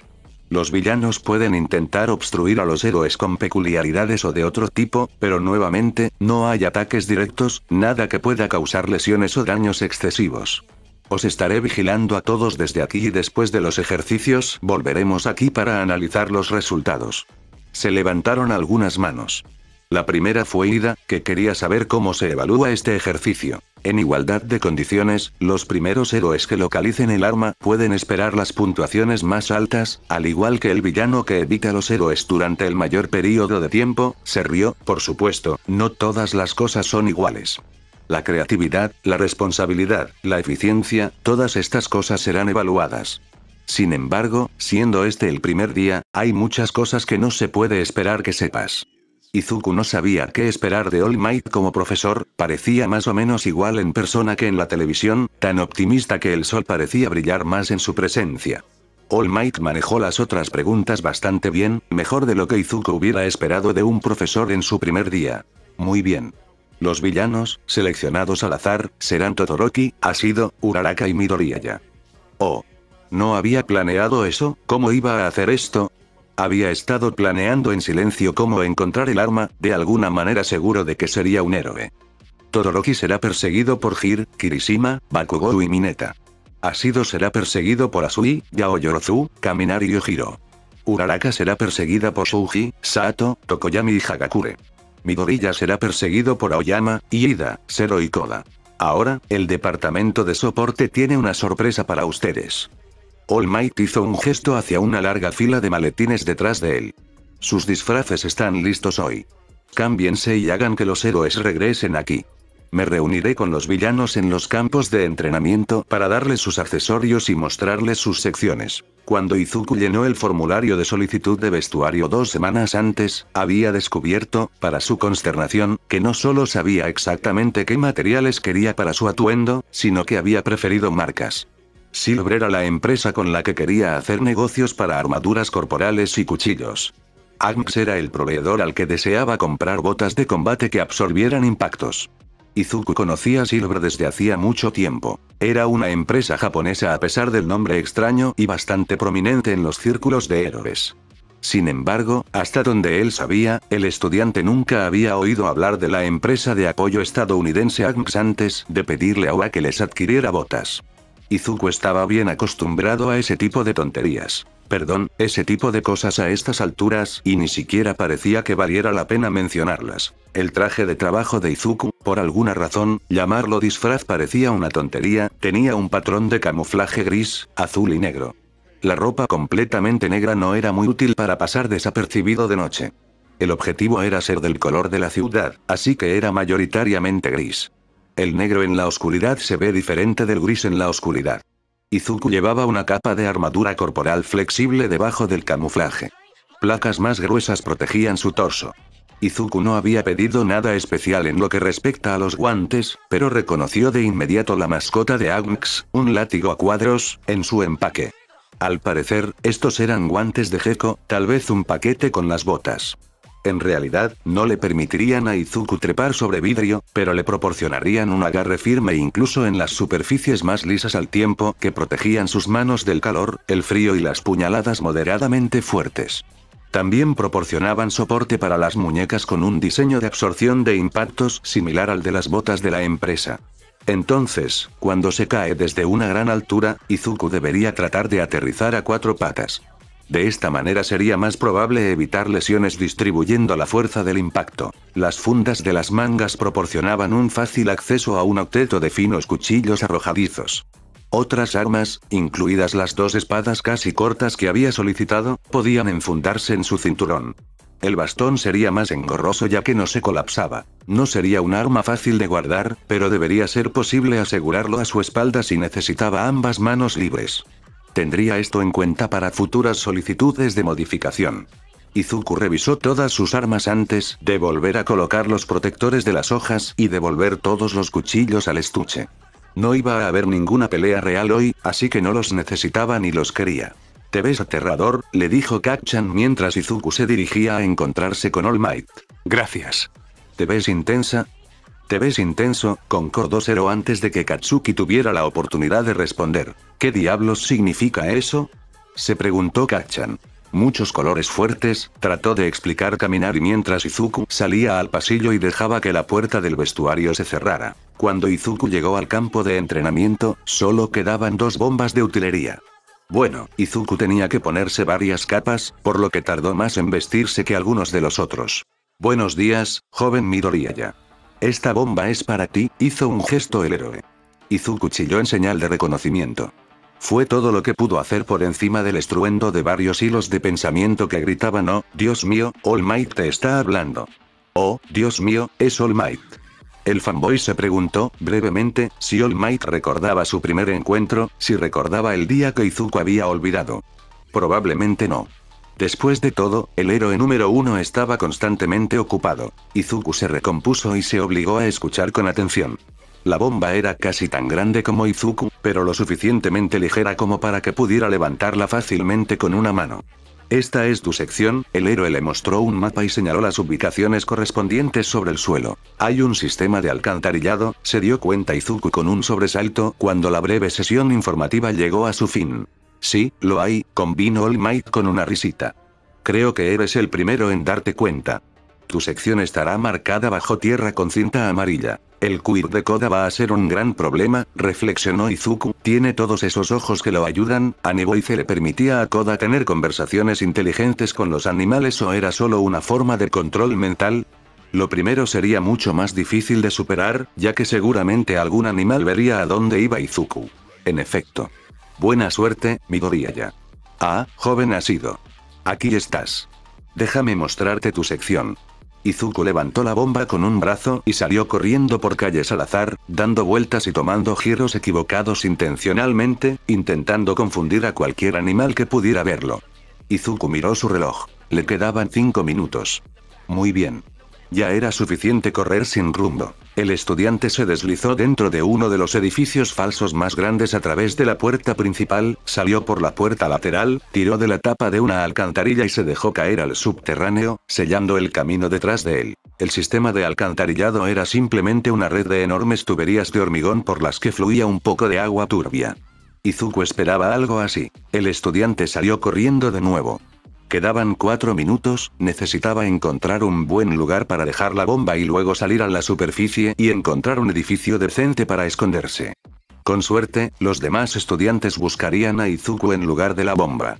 Los villanos pueden intentar obstruir a los héroes con peculiaridades o de otro tipo, pero nuevamente, no hay ataques directos, nada que pueda causar lesiones o daños excesivos. Os estaré vigilando a todos desde aquí y después de los ejercicios volveremos aquí para analizar los resultados. Se levantaron algunas manos. La primera fue Ida, que quería saber cómo se evalúa este ejercicio. En igualdad de condiciones, los primeros héroes que localicen el arma pueden esperar las puntuaciones más altas, al igual que el villano que evita a los héroes durante el mayor período de tiempo. Se rió, por supuesto, no todas las cosas son iguales. La creatividad, la responsabilidad, la eficiencia, todas estas cosas serán evaluadas. Sin embargo, siendo este el primer día, hay muchas cosas que no se puede esperar que sepas. Izuku no sabía qué esperar de All Might como profesor, parecía más o menos igual en persona que en la televisión, tan optimista que el sol parecía brillar más en su presencia. All Might manejó las otras preguntas bastante bien, mejor de lo que Izuku hubiera esperado de un profesor en su primer día. Muy bien. Los villanos, seleccionados al azar, serán Todoroki, Ashido, Uraraka y Midoriya. Oh. ¿No había planeado eso? ¿Cómo iba a hacer esto? Había estado planeando en silencio cómo encontrar el arma, de alguna manera seguro de que sería un héroe. Todoroki será perseguido por Hir, Kirishima, Bakugou y Mineta. Ashido será perseguido por Asui, Yaoyorozu, Kaminari y Yojiro. Uraraka será perseguida por Shuji, Sato, Tokoyami y Hagakure. Midoriya será perseguido por Aoyama, Ida, Zero y Koda. Ahora, el departamento de soporte tiene una sorpresa para ustedes. All Might hizo un gesto hacia una larga fila de maletines detrás de él. Sus disfraces están listos hoy. Cámbiense y hagan que los héroes regresen aquí. Me reuniré con los villanos en los campos de entrenamiento para darles sus accesorios y mostrarles sus secciones. Cuando Izuku llenó el formulario de solicitud de vestuario 2 semanas antes, había descubierto, para su consternación, que no solo sabía exactamente qué materiales quería para su atuendo, sino que había preferido marcas. Silver era la empresa con la que quería hacer negocios para armaduras corporales y cuchillos. Agnes era el proveedor al que deseaba comprar botas de combate que absorbieran impactos. Izuku conocía a Silver desde hacía mucho tiempo. Era una empresa japonesa a pesar del nombre extraño y bastante prominente en los círculos de héroes. Sin embargo, hasta donde él sabía, el estudiante nunca había oído hablar de la empresa de apoyo estadounidense Agnes antes de pedirle a Oa que les adquiriera botas. Izuku estaba bien acostumbrado a ese tipo de tonterías. Perdón, ese tipo de cosas a estas alturas, y ni siquiera parecía que valiera la pena mencionarlas. El traje de trabajo de Izuku, por alguna razón, llamarlo disfraz parecía una tontería, tenía un patrón de camuflaje gris, azul y negro. La ropa completamente negra no era muy útil para pasar desapercibido de noche. El objetivo era ser del color de la ciudad, así que era mayoritariamente gris. El negro en la oscuridad se ve diferente del gris en la oscuridad. Izuku llevaba una capa de armadura corporal flexible debajo del camuflaje. Placas más gruesas protegían su torso. Izuku no había pedido nada especial en lo que respecta a los guantes, pero reconoció de inmediato la mascota de Agnes, un látigo a cuadros, en su empaque. Al parecer, estos eran guantes de gecko, tal vez un paquete con las botas. En realidad, no le permitirían a Izuku trepar sobre vidrio, pero le proporcionarían un agarre firme incluso en las superficies más lisas al tiempo que protegían sus manos del calor, el frío y las puñaladas moderadamente fuertes. También proporcionaban soporte para las muñecas con un diseño de absorción de impactos similar al de las botas de la empresa. Entonces, cuando se cae desde una gran altura, Izuku debería tratar de aterrizar a 4 patas. De esta manera sería más probable evitar lesiones distribuyendo la fuerza del impacto. Las fundas de las mangas proporcionaban un fácil acceso a un octeto de finos cuchillos arrojadizos. Otras armas, incluidas las 2 espadas casi cortas que había solicitado, podían enfundarse en su cinturón. El bastón sería más engorroso ya que no se colapsaba. No sería un arma fácil de guardar, pero debería ser posible asegurarlo a su espalda si necesitaba ambas manos libres. Tendría esto en cuenta para futuras solicitudes de modificación. Izuku revisó todas sus armas antes de volver a colocar los protectores de las hojas y devolver todos los cuchillos al estuche. No iba a haber ninguna pelea real hoy, así que no los necesitaba ni los quería. «Te ves aterrador», le dijo Kacchan mientras Izuku se dirigía a encontrarse con All Might. «Gracias». «¿Te ves intensa?» «Te ves intenso», concordó Zero antes de que Katsuki tuviera la oportunidad de responder. «¿Qué diablos significa eso?», se preguntó Kacchan. «Muchos colores fuertes», trató de explicar Kaminari mientras Izuku salía al pasillo y dejaba que la puerta del vestuario se cerrara. Cuando Izuku llegó al campo de entrenamiento, solo quedaban 2 bombas de utilería. Bueno, Izuku tenía que ponerse varias capas, por lo que tardó más en vestirse que algunos de los otros. «Buenos días, joven Midoriya. Esta bomba es para ti», hizo un gesto el héroe. Izuku chilló en señal de reconocimiento. Fue todo lo que pudo hacer por encima del estruendo de varios hilos de pensamiento que gritaban: «Oh, Dios mío, All Might te está hablando». «Oh, Dios mío, es All Might». El fanboy se preguntó, brevemente, si All Might recordaba su primer encuentro, si recordaba el día que Izuku había olvidado. Probablemente no. Después de todo, el héroe número 1 estaba constantemente ocupado. Izuku se recompuso y se obligó a escuchar con atención. La bomba era casi tan grande como Izuku, pero lo suficientemente ligera como para que pudiera levantarla fácilmente con una mano. «Esta es tu sección», el héroe le mostró un mapa y señaló las ubicaciones correspondientes sobre el suelo. «Hay un sistema de alcantarillado», se dio cuenta Izuku con un sobresalto cuando la breve sesión informativa llegó a su fin. «Sí, lo hay», convino All Might con una risita. «Creo que eres el primero en darte cuenta. Tu sección estará marcada bajo tierra con cinta amarilla. El queer de Koda va a ser un gran problema», reflexionó Izuku. «Tiene todos esos ojos que lo ayudan. ¿A Neboice le permitía a Koda tener conversaciones inteligentes con los animales o era solo una forma de control mental? Lo primero sería mucho más difícil de superar, ya que seguramente algún animal vería a dónde iba Izuku. En efecto. Buena suerte, Midoriya. Ah, joven asido. Aquí estás. Déjame mostrarte tu sección». Izuku levantó la bomba con un brazo y salió corriendo por calles al azar, dando vueltas y tomando giros equivocados intencionalmente, intentando confundir a cualquier animal que pudiera verlo. Izuku miró su reloj. Le quedaban 5 minutos. Muy bien. Ya era suficiente correr sin rumbo. El estudiante se deslizó dentro de uno de los edificios falsos más grandes a través de la puerta principal, salió por la puerta lateral, tiró de la tapa de una alcantarilla y se dejó caer al subterráneo, sellando el camino detrás de él. El sistema de alcantarillado era simplemente una red de enormes tuberías de hormigón por las que fluía un poco de agua turbia. Izuku esperaba algo así. El estudiante salió corriendo de nuevo. Quedaban 4 minutos, necesitaba encontrar un buen lugar para dejar la bomba y luego salir a la superficie y encontrar un edificio decente para esconderse. Con suerte, los demás estudiantes buscarían a Izuku en lugar de la bomba.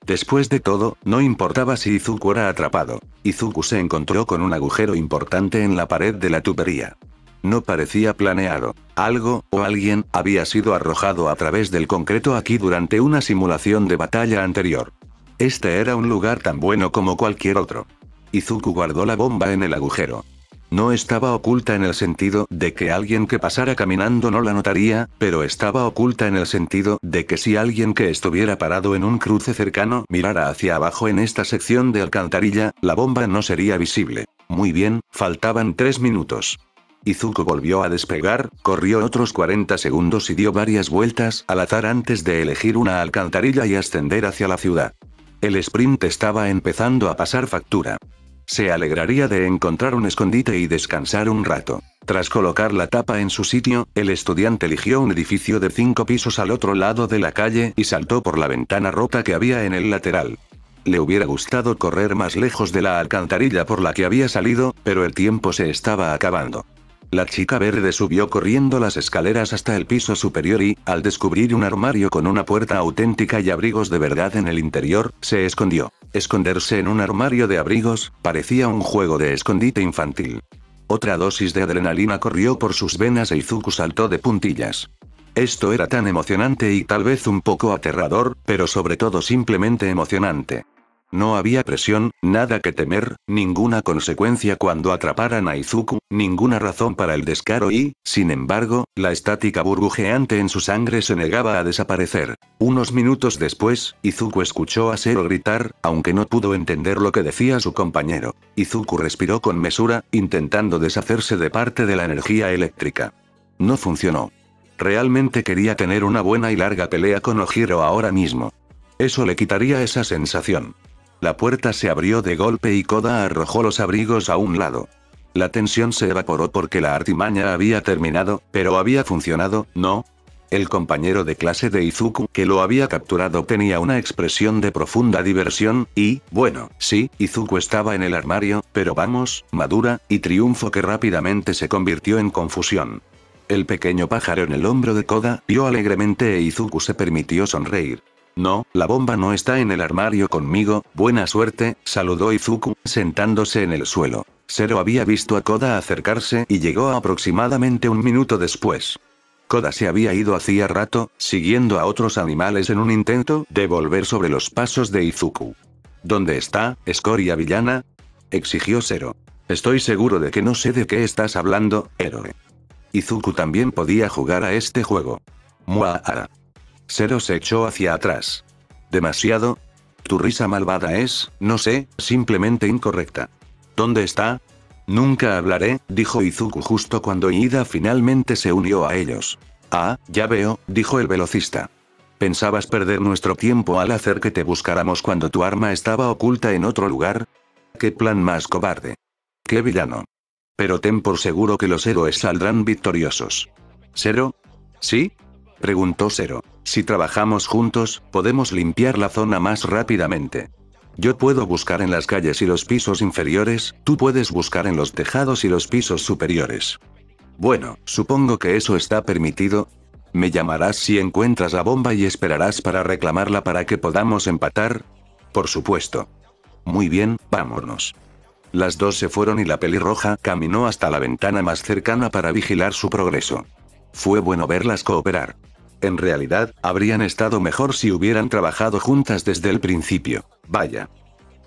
Después de todo, no importaba si Izuku era atrapado. Izuku se encontró con un agujero importante en la pared de la tubería. No parecía planeado. Algo, o alguien, había sido arrojado a través del concreto aquí durante una simulación de batalla anterior. Este era un lugar tan bueno como cualquier otro. Izuku guardó la bomba en el agujero. No estaba oculta en el sentido de que alguien que pasara caminando no la notaría, pero estaba oculta en el sentido de que si alguien que estuviera parado en un cruce cercano mirara hacia abajo en esta sección de alcantarilla, la bomba no sería visible. Muy bien, faltaban 3 minutos. Izuku volvió a despegar, corrió otros 40 segundos y dio varias vueltas al azar antes de elegir una alcantarilla y ascender hacia la ciudad. El sprint estaba empezando a pasar factura. Se alegraría de encontrar un escondite y descansar un rato. Tras colocar la tapa en su sitio, el estudiante eligió un edificio de 5 pisos al otro lado de la calle y saltó por la ventana rota que había en el lateral. Le hubiera gustado correr más lejos de la alcantarilla por la que había salido, pero el tiempo se estaba acabando. La chica verde subió corriendo las escaleras hasta el piso superior y, al descubrir un armario con una puerta auténtica y abrigos de verdad en el interior, se escondió. Esconderse en un armario de abrigos, parecía un juego de escondite infantil. Otra dosis de adrenalina corrió por sus venas e Izuku saltó de puntillas. Esto era tan emocionante y tal vez un poco aterrador, pero sobre todo simplemente emocionante. No había presión, nada que temer, ninguna consecuencia cuando atraparan a Izuku, ninguna razón para el descaro y, sin embargo, la estática burbujeante en su sangre se negaba a desaparecer. Unos minutos después, Izuku escuchó a Zero gritar, aunque no pudo entender lo que decía su compañero. Izuku respiró con mesura, intentando deshacerse de parte de la energía eléctrica. No funcionó. Realmente quería tener una buena y larga pelea con Ojiro ahora mismo. Eso le quitaría esa sensación. La puerta se abrió de golpe y Koda arrojó los abrigos a un lado. La tensión se evaporó porque la artimaña había terminado, pero había funcionado, ¿no? El compañero de clase de Izuku, que lo había capturado, tenía una expresión de profunda diversión, y, bueno, sí, Izuku estaba en el armario, pero vamos, madura, y triunfo que rápidamente se convirtió en confusión. El pequeño pájaro en el hombro de Koda rió alegremente e Izuku se permitió sonreír. No, la bomba no está en el armario conmigo, buena suerte, saludó Izuku, sentándose en el suelo. Zero había visto a Koda acercarse y llegó aproximadamente un minuto después. Koda se había ido hacía rato, siguiendo a otros animales en un intento de volver sobre los pasos de Izuku. ¿Dónde está, escoria villana?, exigió Zero. Estoy seguro de que no sé de qué estás hablando, héroe. Izuku también podía jugar a este juego. Muaara. Zero se echó hacia atrás. ¿Demasiado? Tu risa malvada es, no sé, simplemente incorrecta. ¿Dónde está? Nunca hablaré, dijo Izuku justo cuando Iida finalmente se unió a ellos. Ah, ya veo, dijo el velocista. ¿Pensabas perder nuestro tiempo al hacer que te buscáramos cuando tu arma estaba oculta en otro lugar? ¿Qué plan más cobarde? ¡Qué villano! Pero ten por seguro que los héroes saldrán victoriosos. ¿Zero? ¿Sí? Preguntó Zero. Si trabajamos juntos, podemos limpiar la zona más rápidamente. Yo puedo buscar en las calles y los pisos inferiores, tú puedes buscar en los tejados y los pisos superiores. Bueno, supongo que eso está permitido. ¿Me llamarás si encuentras la bomba y esperarás para reclamarla para que podamos empatar? Por supuesto. Muy bien, vámonos. Las dos se fueron y la pelirroja caminó hasta la ventana más cercana para vigilar su progreso. Fue bueno verlas cooperar. En realidad, habrían estado mejor si hubieran trabajado juntas desde el principio. Vaya.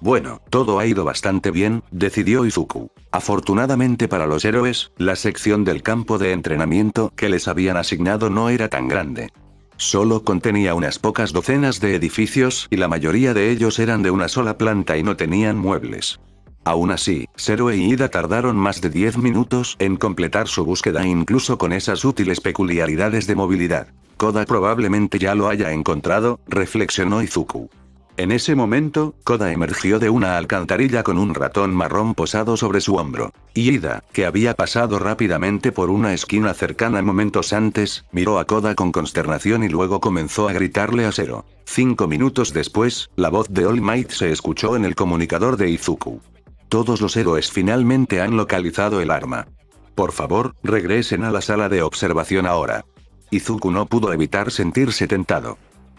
Bueno, todo ha ido bastante bien, decidió Izuku. Afortunadamente para los héroes, la sección del campo de entrenamiento que les habían asignado no era tan grande. Solo contenía unas pocas docenas de edificios y la mayoría de ellos eran de una sola planta y no tenían muebles. Aún así, Zero e Iida tardaron más de 10 minutos en completar su búsqueda incluso con esas útiles peculiaridades de movilidad. Koda probablemente ya lo haya encontrado, reflexionó Izuku. En ese momento, Koda emergió de una alcantarilla con un ratón marrón posado sobre su hombro. Iida, que había pasado rápidamente por una esquina cercana momentos antes, miró a Koda con consternación y luego comenzó a gritarle a Zero. 5 minutos después, la voz de All Might se escuchó en el comunicador de Izuku. Todos los héroes finalmente han localizado el arma. Por favor, regresen a la sala de observación ahora. Izuku no pudo evitar sentirse tentado.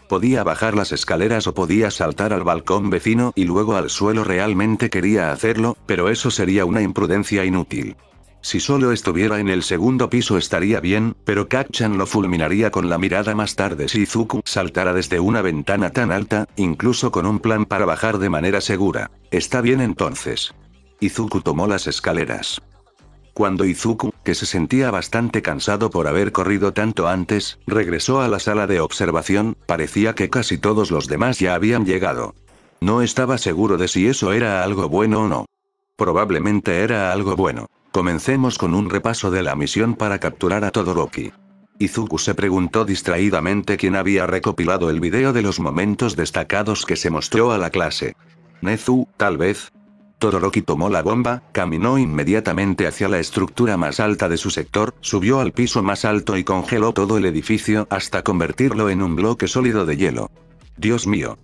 Podía bajar las escaleras o podía saltar al balcón vecino y luego al suelo. Realmente quería hacerlo, pero eso sería una imprudencia inútil. Si solo estuviera en el segundo piso estaría bien, pero Kacchan lo fulminaría con la mirada más tarde si Izuku saltara desde una ventana tan alta, incluso con un plan para bajar de manera segura. Está bien entonces. Izuku tomó las escaleras. Cuando Izuku, que se sentía bastante cansado por haber corrido tanto antes, regresó a la sala de observación, parecía que casi todos los demás ya habían llegado. No estaba seguro de si eso era algo bueno o no. Probablemente era algo bueno. Comencemos con un repaso de la misión para capturar a Todoroki. Izuku se preguntó distraídamente quién había recopilado el video de los momentos destacados que se mostró a la clase. Nezu, tal vez. Todoroki tomó la bomba, caminó inmediatamente hacia la estructura más alta de su sector, subió al piso más alto y congeló todo el edificio hasta convertirlo en un bloque sólido de hielo. Dios mío.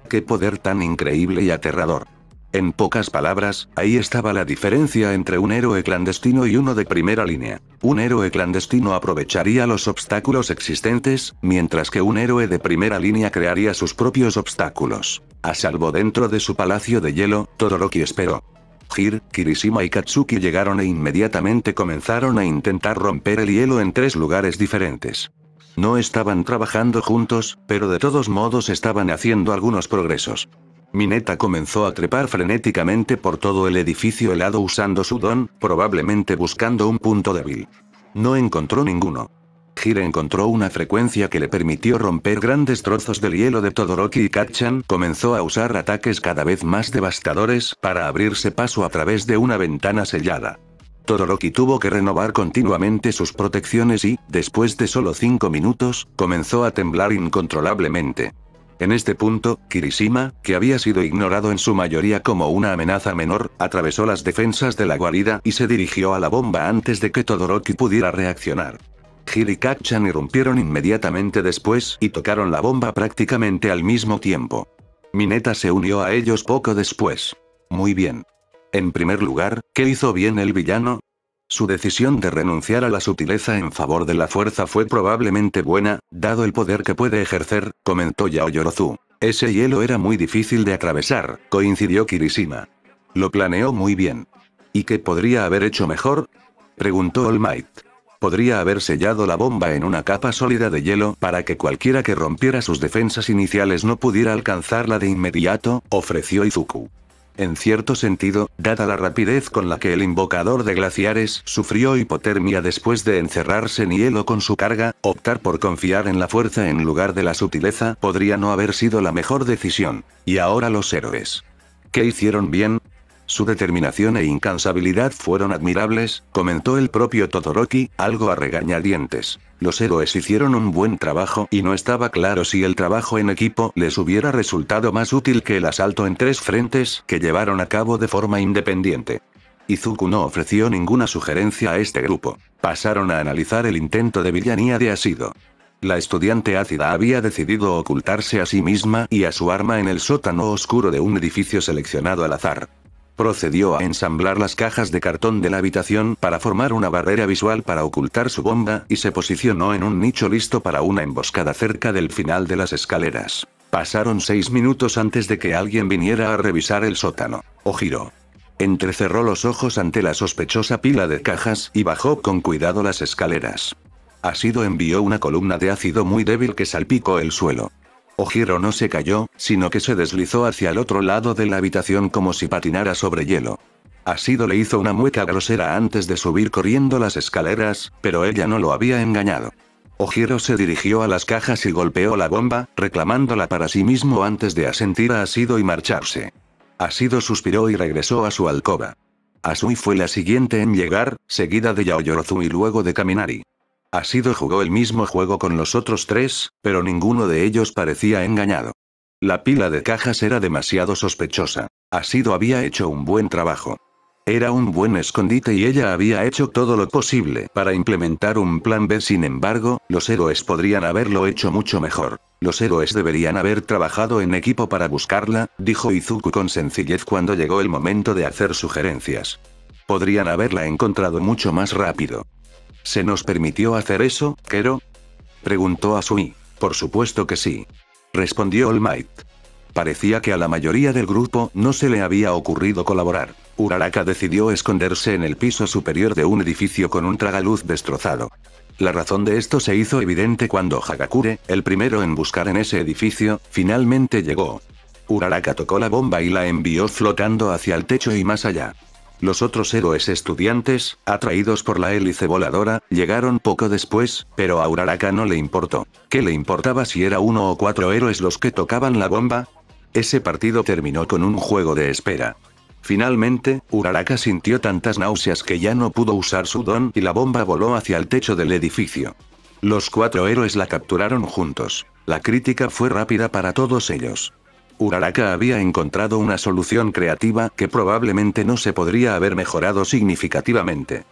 ¡Qué poder tan increíble y aterrador! En pocas palabras, ahí estaba la diferencia entre un héroe clandestino y uno de primera línea. Un héroe clandestino aprovecharía los obstáculos existentes, mientras que un héroe de primera línea crearía sus propios obstáculos. A salvo dentro de su palacio de hielo, Todoroki esperó. Hir, Kirishima y Katsuki llegaron e inmediatamente comenzaron a intentar romper el hielo en 3 lugares diferentes. No estaban trabajando juntos, pero de todos modos estaban haciendo algunos progresos. Mineta comenzó a trepar frenéticamente por todo el edificio helado usando su don, probablemente buscando un punto débil. No encontró ninguno. Hir encontró una frecuencia que le permitió romper grandes trozos del hielo de Todoroki y Kacchan comenzó a usar ataques cada vez más devastadores para abrirse paso a través de una ventana sellada. Todoroki tuvo que renovar continuamente sus protecciones y, después de solo 5 minutos, comenzó a temblar incontrolablemente. En este punto, Kirishima, que había sido ignorado en su mayoría como una amenaza menor, atravesó las defensas de la guarida y se dirigió a la bomba antes de que Todoroki pudiera reaccionar. Hir y Kacchan irrumpieron inmediatamente después y tocaron la bomba prácticamente al mismo tiempo. Mineta se unió a ellos poco después. Muy bien. En primer lugar, ¿qué hizo bien el villano? Su decisión de renunciar a la sutileza en favor de la fuerza fue probablemente buena, dado el poder que puede ejercer, comentó Yaoyorozu. Ese hielo era muy difícil de atravesar, coincidió Kirishima. Lo planeó muy bien. ¿Y qué podría haber hecho mejor? Preguntó All Might. Podría haber sellado la bomba en una capa sólida de hielo para que cualquiera que rompiera sus defensas iniciales no pudiera alcanzarla de inmediato, ofreció Izuku. En cierto sentido, dada la rapidez con la que el invocador de glaciares sufrió hipotermia después de encerrarse en hielo con su carga, optar por confiar en la fuerza en lugar de la sutileza podría no haber sido la mejor decisión. Y ahora los héroes. ¿Qué hicieron bien? Su determinación e incansabilidad fueron admirables, comentó el propio Todoroki, algo a regañadientes. Los héroes hicieron un buen trabajo y no estaba claro si el trabajo en equipo les hubiera resultado más útil que el asalto en 3 frentes que llevaron a cabo de forma independiente. Izuku no ofreció ninguna sugerencia a este grupo. Pasaron a analizar el intento de villanía de Ashido. La estudiante ácida había decidido ocultarse a sí misma y a su arma en el sótano oscuro de un edificio seleccionado al azar. Procedió a ensamblar las cajas de cartón de la habitación para formar una barrera visual para ocultar su bomba y se posicionó en un nicho listo para una emboscada cerca del final de las escaleras. Pasaron 6 minutos antes de que alguien viniera a revisar el sótano. Ojiro. Entrecerró los ojos ante la sospechosa pila de cajas y bajó con cuidado las escaleras. Ashido envió una columna de ácido muy débil que salpicó el suelo. Ojiro no se cayó, sino que se deslizó hacia el otro lado de la habitación como si patinara sobre hielo. Ashido le hizo una mueca grosera antes de subir corriendo las escaleras, pero ella no lo había engañado. Ojiro se dirigió a las cajas y golpeó la bomba, reclamándola para sí mismo antes de asentir a Ashido y marcharse. Ashido suspiró y regresó a su alcoba. Asui fue la siguiente en llegar, seguida de Yaoyorozu y luego de Kaminari. Ashido jugó el mismo juego con los otros 3, pero ninguno de ellos parecía engañado. La pila de cajas era demasiado sospechosa. Ashido había hecho un buen trabajo. Era un buen escondite y ella había hecho todo lo posible para implementar un plan B. Sin embargo, los héroes podrían haberlo hecho mucho mejor. Los héroes deberían haber trabajado en equipo para buscarla, dijo Izuku con sencillez cuando llegó el momento de hacer sugerencias. Podrían haberla encontrado mucho más rápido. ¿Se nos permitió hacer eso, Kero? Preguntó Asui. Por supuesto que sí. Respondió All Might. Parecía que a la mayoría del grupo no se le había ocurrido colaborar. Uraraka decidió esconderse en el piso superior de un edificio con un tragaluz destrozado. La razón de esto se hizo evidente cuando Hagakure, el primero en buscar en ese edificio, finalmente llegó. Uraraka tocó la bomba y la envió flotando hacia el techo y más allá. Los otros héroes estudiantes, atraídos por la hélice voladora, llegaron poco después, pero a Uraraka no le importó. ¿Qué le importaba si era 1 o 4 héroes los que tocaban la bomba? Ese partido terminó con un juego de espera. Finalmente, Uraraka sintió tantas náuseas que ya no pudo usar su don y la bomba voló hacia el techo del edificio. Los 4 héroes la capturaron juntos. La crítica fue rápida para todos ellos. Uraraka había encontrado una solución creativa que probablemente no se podría haber mejorado significativamente.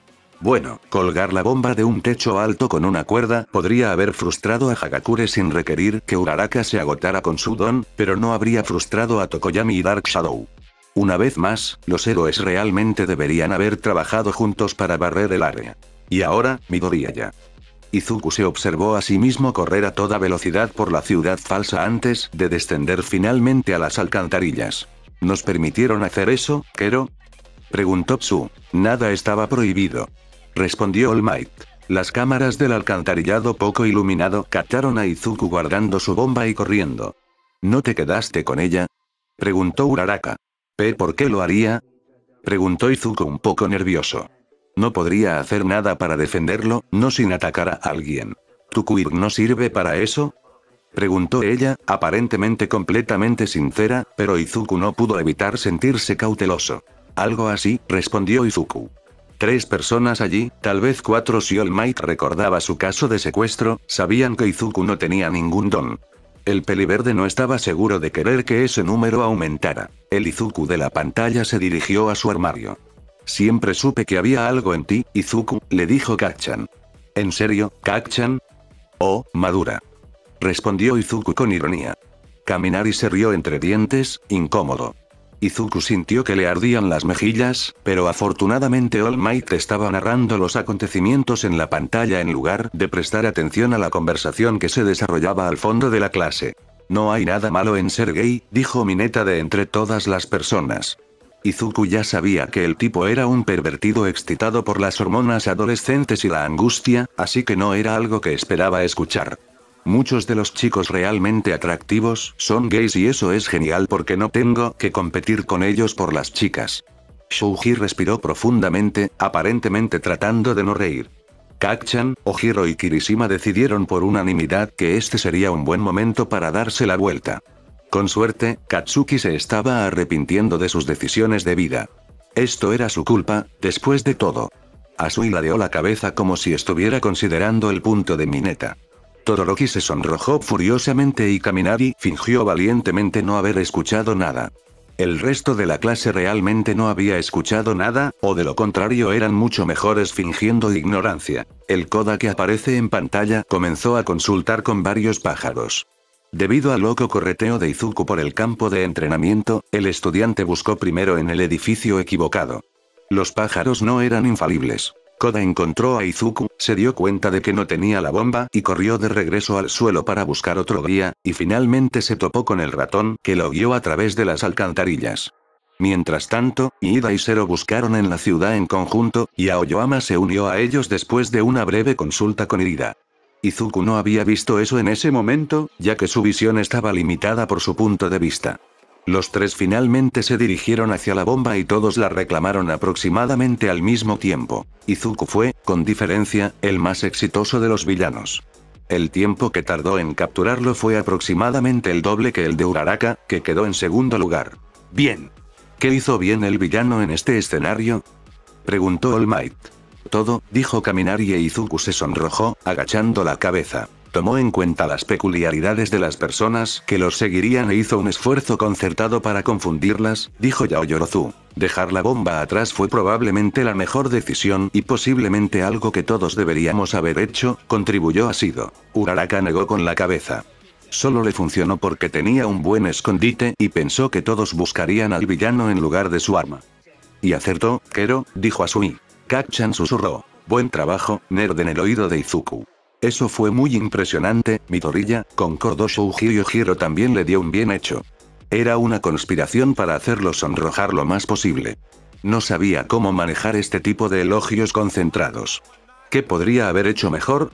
Bueno, colgar la bomba de un techo alto con una cuerda podría haber frustrado a Hagakure sin requerir que Uraraka se agotara con su don, pero no habría frustrado a Tokoyami y Dark Shadow. Una vez más, los héroes realmente deberían haber trabajado juntos para barrer el área. Y ahora, Midoriya. Izuku se observó a sí mismo correr a toda velocidad por la ciudad falsa antes de descender finalmente a las alcantarillas. ¿Nos permitieron hacer eso, Kero?, preguntó Tsu. Nada estaba prohibido, respondió All Might. Las cámaras del alcantarillado poco iluminado captaron a Izuku guardando su bomba y corriendo. ¿No te quedaste con ella?, preguntó Uraraka. ¿Por qué lo haría?, preguntó Izuku un poco nervioso. No podría hacer nada para defenderlo, no sin atacar a alguien. ¿Tu quirk no sirve para eso?, preguntó ella, aparentemente completamente sincera, pero Izuku no pudo evitar sentirse cauteloso. Algo así, respondió Izuku. 3 personas allí, tal vez 4 si All Might recordaba su caso de secuestro, sabían que Izuku no tenía ningún don. El peliverde no estaba seguro de querer que ese número aumentara. El Izuku de la pantalla se dirigió a su armario. Siempre supe que había algo en ti, Izuku, le dijo Kacchan. ¿En serio, Kacchan? Oh, madura, respondió Izuku con ironía. Kaminari se rió entre dientes, incómodo. Izuku sintió que le ardían las mejillas, pero afortunadamente All Might estaba narrando los acontecimientos en la pantalla en lugar de prestar atención a la conversación que se desarrollaba al fondo de la clase. No hay nada malo en ser gay, dijo Mineta de entre todas las personas. Izuku ya sabía que el tipo era un pervertido excitado por las hormonas adolescentes y la angustia, así que no era algo que esperaba escuchar. Muchos de los chicos realmente atractivos son gays y eso es genial porque no tengo que competir con ellos por las chicas. Shouji respiró profundamente, aparentemente tratando de no reír. Kacchan, Ojiro y Kirishima decidieron por unanimidad que este sería un buen momento para darse la vuelta. Con suerte, Katsuki se estaba arrepintiendo de sus decisiones de vida. Esto era su culpa, después de todo. Asui ladeó la cabeza como si estuviera considerando el punto de Mineta. Todoroki se sonrojó furiosamente y Kaminari fingió valientemente no haber escuchado nada. El resto de la clase realmente no había escuchado nada, o de lo contrario eran mucho mejores fingiendo ignorancia. El Koda que aparece en pantalla comenzó a consultar con varios pájaros. Debido al loco correteo de Izuku por el campo de entrenamiento, el estudiante buscó primero en el edificio equivocado. Los pájaros no eran infalibles. Koda encontró a Izuku, se dio cuenta de que no tenía la bomba y corrió de regreso al suelo para buscar otro guía, y finalmente se topó con el ratón que lo guió a través de las alcantarillas. Mientras tanto, Iida y Zero buscaron en la ciudad en conjunto, y Aoyama se unió a ellos después de una breve consulta con Iida. Izuku no había visto eso en ese momento, ya que su visión estaba limitada por su punto de vista. Los 3 finalmente se dirigieron hacia la bomba y todos la reclamaron aproximadamente al mismo tiempo. Izuku fue, con diferencia, el más exitoso de los villanos. El tiempo que tardó en capturarlo fue aproximadamente el doble que el de Uraraka, que quedó en segundo lugar. Bien. ¿Qué hizo bien el villano en este escenario?, preguntó All Might. Todo, dijo Kaminari e Izuku se sonrojó, agachando la cabeza. Tomó en cuenta las peculiaridades de las personas que los seguirían e hizo un esfuerzo concertado para confundirlas, dijo Yaoyorozu. Dejar la bomba atrás fue probablemente la mejor decisión y posiblemente algo que todos deberíamos haber hecho, contribuyó Asido. Uraraka negó con la cabeza. Solo le funcionó porque tenía un buen escondite y pensó que todos buscarían al villano en lugar de su arma. Y acertó, Kero, dijo Asui. Kacchan susurró. Buen trabajo, nerd en el oído de Izuku. Eso fue muy impresionante, Midoriya, concordó Shouji y Ojiro también le dio un bien hecho. Era una conspiración para hacerlo sonrojar lo más posible. No sabía cómo manejar este tipo de elogios concentrados. ¿Qué podría haber hecho mejor?,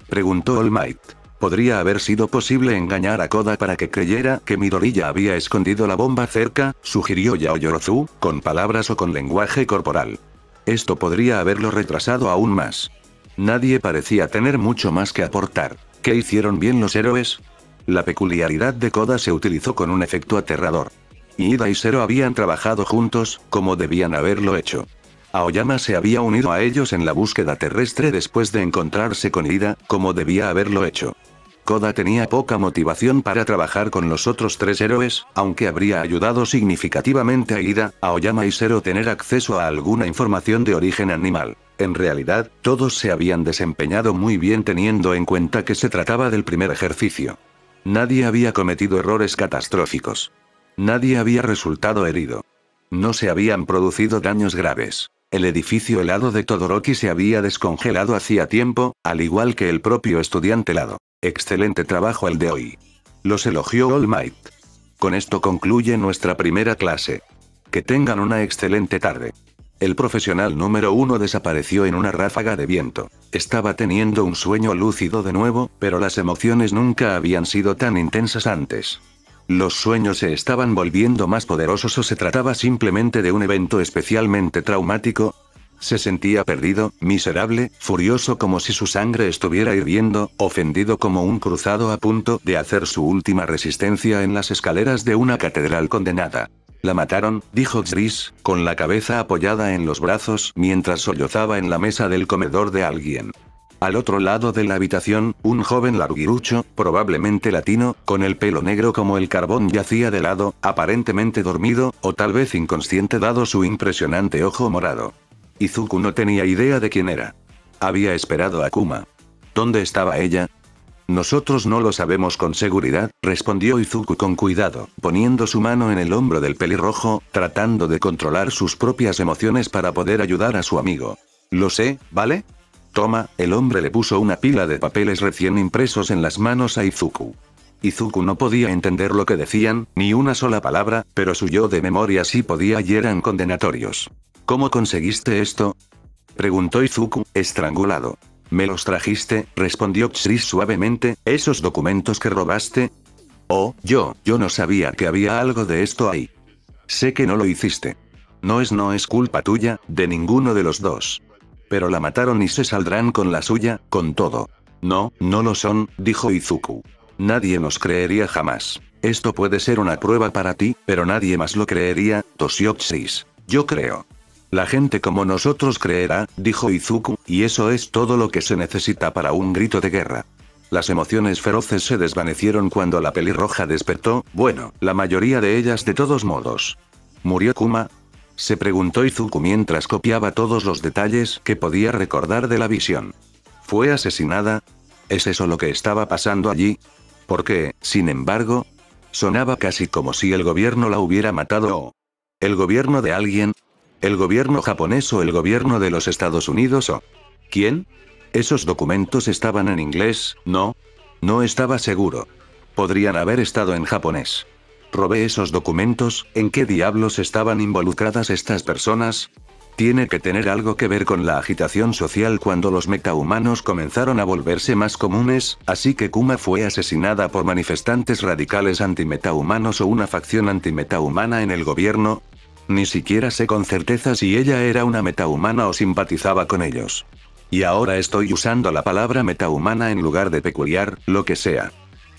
preguntó All Might. Podría haber sido posible engañar a Koda para que creyera que Midoriya había escondido la bomba cerca, sugirió Yaoyorozu, con palabras o con lenguaje corporal. Esto podría haberlo retrasado aún más. Nadie parecía tener mucho más que aportar. ¿Qué hicieron bien los héroes? La peculiaridad de Koda se utilizó con un efecto aterrador. Iida y Zero habían trabajado juntos, como debían haberlo hecho. Aoyama se había unido a ellos en la búsqueda terrestre después de encontrarse con Iida, como debía haberlo hecho. Koda tenía poca motivación para trabajar con los otros 3 héroes, aunque habría ayudado significativamente a Ida, Aoyama y Zero tener acceso a alguna información de origen animal. En realidad, todos se habían desempeñado muy bien teniendo en cuenta que se trataba del primer ejercicio. Nadie había cometido errores catastróficos. Nadie había resultado herido. No se habían producido daños graves. El edificio helado de Todoroki se había descongelado hacía tiempo, al igual que el propio estudiante helado. Excelente trabajo el de hoy. Los elogió All Might. Con esto concluye nuestra primera clase. Que tengan una excelente tarde. El profesional número 1 desapareció en una ráfaga de viento. Estaba teniendo un sueño lúcido de nuevo, pero las emociones nunca habían sido tan intensas antes. ¿Los sueños se estaban volviendo más poderosos o se trataba simplemente de un evento especialmente traumático? Se sentía perdido, miserable, furioso como si su sangre estuviera hirviendo, ofendido como un cruzado a punto de hacer su última resistencia en las escaleras de una catedral condenada. «La mataron», dijo Chris, con la cabeza apoyada en los brazos mientras sollozaba en la mesa del comedor de alguien. Al otro lado de la habitación, un joven larguirucho, probablemente latino, con el pelo negro como el carbón yacía de lado, aparentemente dormido, o tal vez inconsciente dado su impresionante ojo morado. Izuku no tenía idea de quién era. Había esperado a Kuma. ¿Dónde estaba ella? Nosotros no lo sabemos con seguridad, respondió Izuku con cuidado, poniendo su mano en el hombro del pelirrojo, tratando de controlar sus propias emociones para poder ayudar a su amigo. Lo sé, ¿vale? Toma, el hombre le puso una pila de papeles recién impresos en las manos a Izuku. Izuku no podía entender lo que decían, ni una sola palabra, pero su yo de memoria sí podía y eran condenatorios. ¿Cómo conseguiste esto?, preguntó Izuku, estrangulado. ¿Me los trajiste?, respondió Chris suavemente. ¿Esos documentos que robaste? Oh, yo no sabía que había algo de esto ahí. Sé que no lo hiciste. No es culpa tuya, de ninguno de los dos. Pero la mataron y se saldrán con la suya, con todo. No lo son, dijo Izuku. Nadie nos creería jamás. Esto puede ser una prueba para ti, pero nadie más lo creería, tosió Chris. Yo creo. La gente como nosotros creerá, dijo Izuku, y eso es todo lo que se necesita para un grito de guerra. Las emociones feroces se desvanecieron cuando la pelirroja despertó, bueno, la mayoría de ellas de todos modos. ¿Murió Kuma?, se preguntó Izuku mientras copiaba todos los detalles que podía recordar de la visión. ¿Fue asesinada? ¿Es eso lo que estaba pasando allí? Porque, sin embargo, sonaba casi como si el gobierno la hubiera matado o... ¿El gobierno de alguien? ¿El gobierno japonés o el gobierno de los Estados Unidos o...? ¿Quién? Esos documentos estaban en inglés, ¿no? No estaba seguro. Podrían haber estado en japonés. ¿Robé esos documentos? ¿En qué diablos estaban involucradas estas personas? Tiene que tener algo que ver con la agitación social cuando los metahumanos comenzaron a volverse más comunes, así que Kuma fue asesinada por manifestantes radicales antimetahumanos o una facción antimetahumana en el gobierno. Ni siquiera sé con certeza si ella era una metahumana o simpatizaba con ellos. Y ahora estoy usando la palabra metahumana en lugar de peculiar, lo que sea.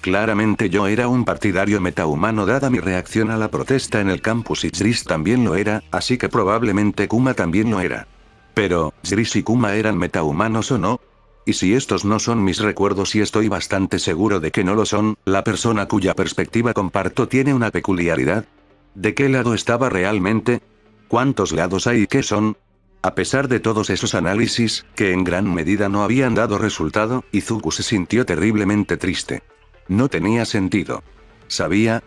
Claramente yo era un partidario metahumano dada mi reacción a la protesta en el campus y Chris también lo era, así que probablemente Kuma también lo era. Pero, ¿Chris y Kuma eran metahumanos o no? Y si estos no son mis recuerdos y estoy bastante seguro de que no lo son, la persona cuya perspectiva comparto tiene una peculiaridad. ¿De qué lado estaba realmente? ¿Cuántos lados hay y qué son? A pesar de todos esos análisis, que en gran medida no habían dado resultado, Izuku se sintió terriblemente triste. No tenía sentido. Sabía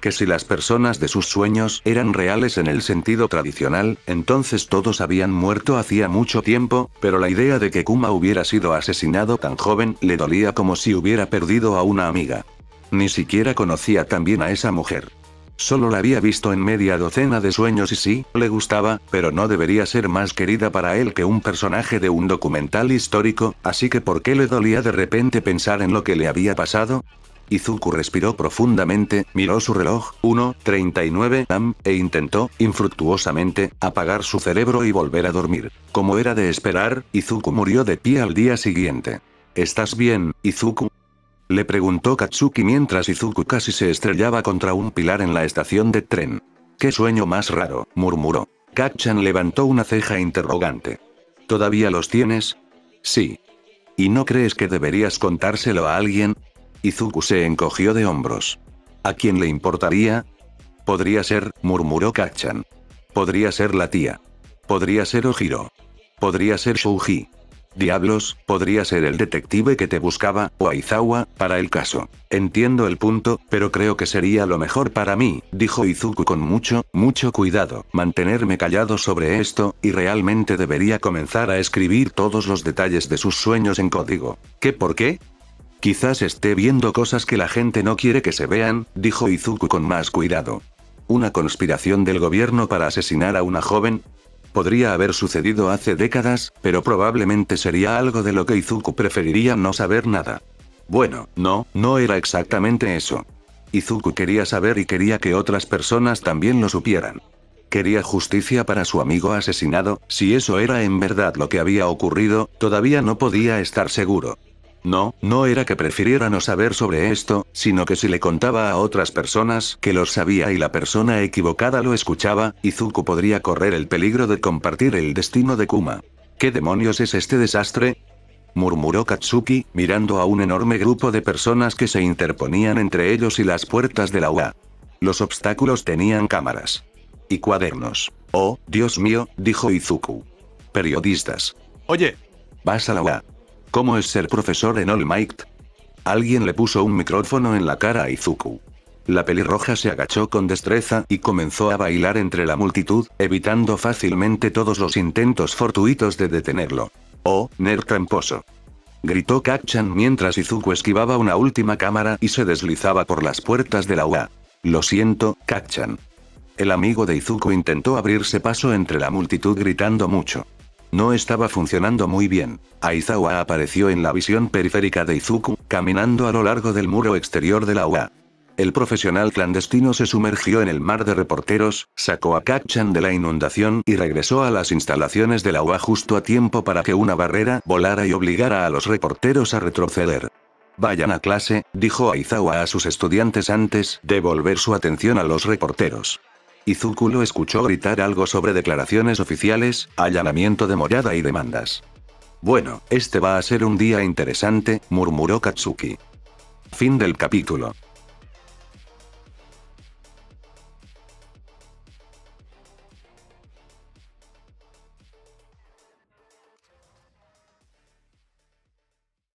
que si las personas de sus sueños eran reales en el sentido tradicional, entonces todos habían muerto hacía mucho tiempo, pero la idea de que Kuma hubiera sido asesinado tan joven le dolía como si hubiera perdido a una amiga. Ni siquiera conocía tan bien a esa mujer. Solo la había visto en media docena de sueños y sí, le gustaba, pero no debería ser más querida para él que un personaje de un documental histórico, así que ¿por qué le dolía de repente pensar en lo que le había pasado? Izuku respiró profundamente, miró su reloj, 1:39 am, e intentó, infructuosamente, apagar su cerebro y volver a dormir. Como era de esperar, Izuku murió de pie al día siguiente. ¿Estás bien, Izuku?, le preguntó Katsuki mientras Izuku casi se estrellaba contra un pilar en la estación de tren. «¡Qué sueño más raro!», murmuró. Kacchan levantó una ceja interrogante. «¿Todavía los tienes?». «Sí». «¿Y no crees que deberías contárselo a alguien?». Izuku se encogió de hombros. ¿A quién le importaría? Podría ser, murmuró Kacchan. Podría ser la tía. Podría ser Ojiro. Podría ser Shouji. Diablos, podría ser el detective que te buscaba, o Aizawa, para el caso. Entiendo el punto, pero creo que sería lo mejor para mí, dijo Izuku con mucho cuidado, mantenerme callado sobre esto, y realmente debería comenzar a escribir todos los detalles de sus sueños en código. ¿Qué por qué? Quizás esté viendo cosas que la gente no quiere que se vean, dijo Izuku con más cuidado. ¿Una conspiración del gobierno para asesinar a una joven? Podría haber sucedido hace décadas, pero probablemente sería algo de lo que Izuku preferiría no saber nada. Bueno, no era exactamente eso. Izuku quería saber y quería que otras personas también lo supieran. Quería justicia para su amigo asesinado, si eso era en verdad lo que había ocurrido, todavía no podía estar seguro. No era que prefiriera no saber sobre esto, sino que si le contaba a otras personas que lo sabía y la persona equivocada lo escuchaba, Izuku podría correr el peligro de compartir el destino de Kuma. ¿Qué demonios es este desastre?, murmuró Katsuki, mirando a un enorme grupo de personas que se interponían entre ellos y las puertas de la UA. Los obstáculos tenían cámaras y cuadernos. Oh, Dios mío, dijo Izuku. Periodistas. Oye. Vas a la UA. ¿Cómo es ser profesor en All Might? Alguien le puso un micrófono en la cara a Izuku. La pelirroja se agachó con destreza y comenzó a bailar entre la multitud, evitando fácilmente todos los intentos fortuitos de detenerlo. ¡Oh, nerd tramposo!, gritó Kacchan mientras Izuku esquivaba una última cámara y se deslizaba por las puertas de la UA. Lo siento, Kacchan. El amigo de Izuku intentó abrirse paso entre la multitud gritando mucho. No estaba funcionando muy bien. Aizawa apareció en la visión periférica de Izuku, caminando a lo largo del muro exterior de la UA. El profesional clandestino se sumergió en el mar de reporteros, sacó a Kacchan de la inundación y regresó a las instalaciones de la UA justo a tiempo para que una barrera volara y obligara a los reporteros a retroceder. Vayan a clase, dijo Aizawa a sus estudiantes antes de volver su atención a los reporteros. Izuku lo escuchó gritar algo sobre declaraciones oficiales, allanamiento de morada y demandas. Bueno, este va a ser un día interesante, murmuró Katsuki. Fin del capítulo.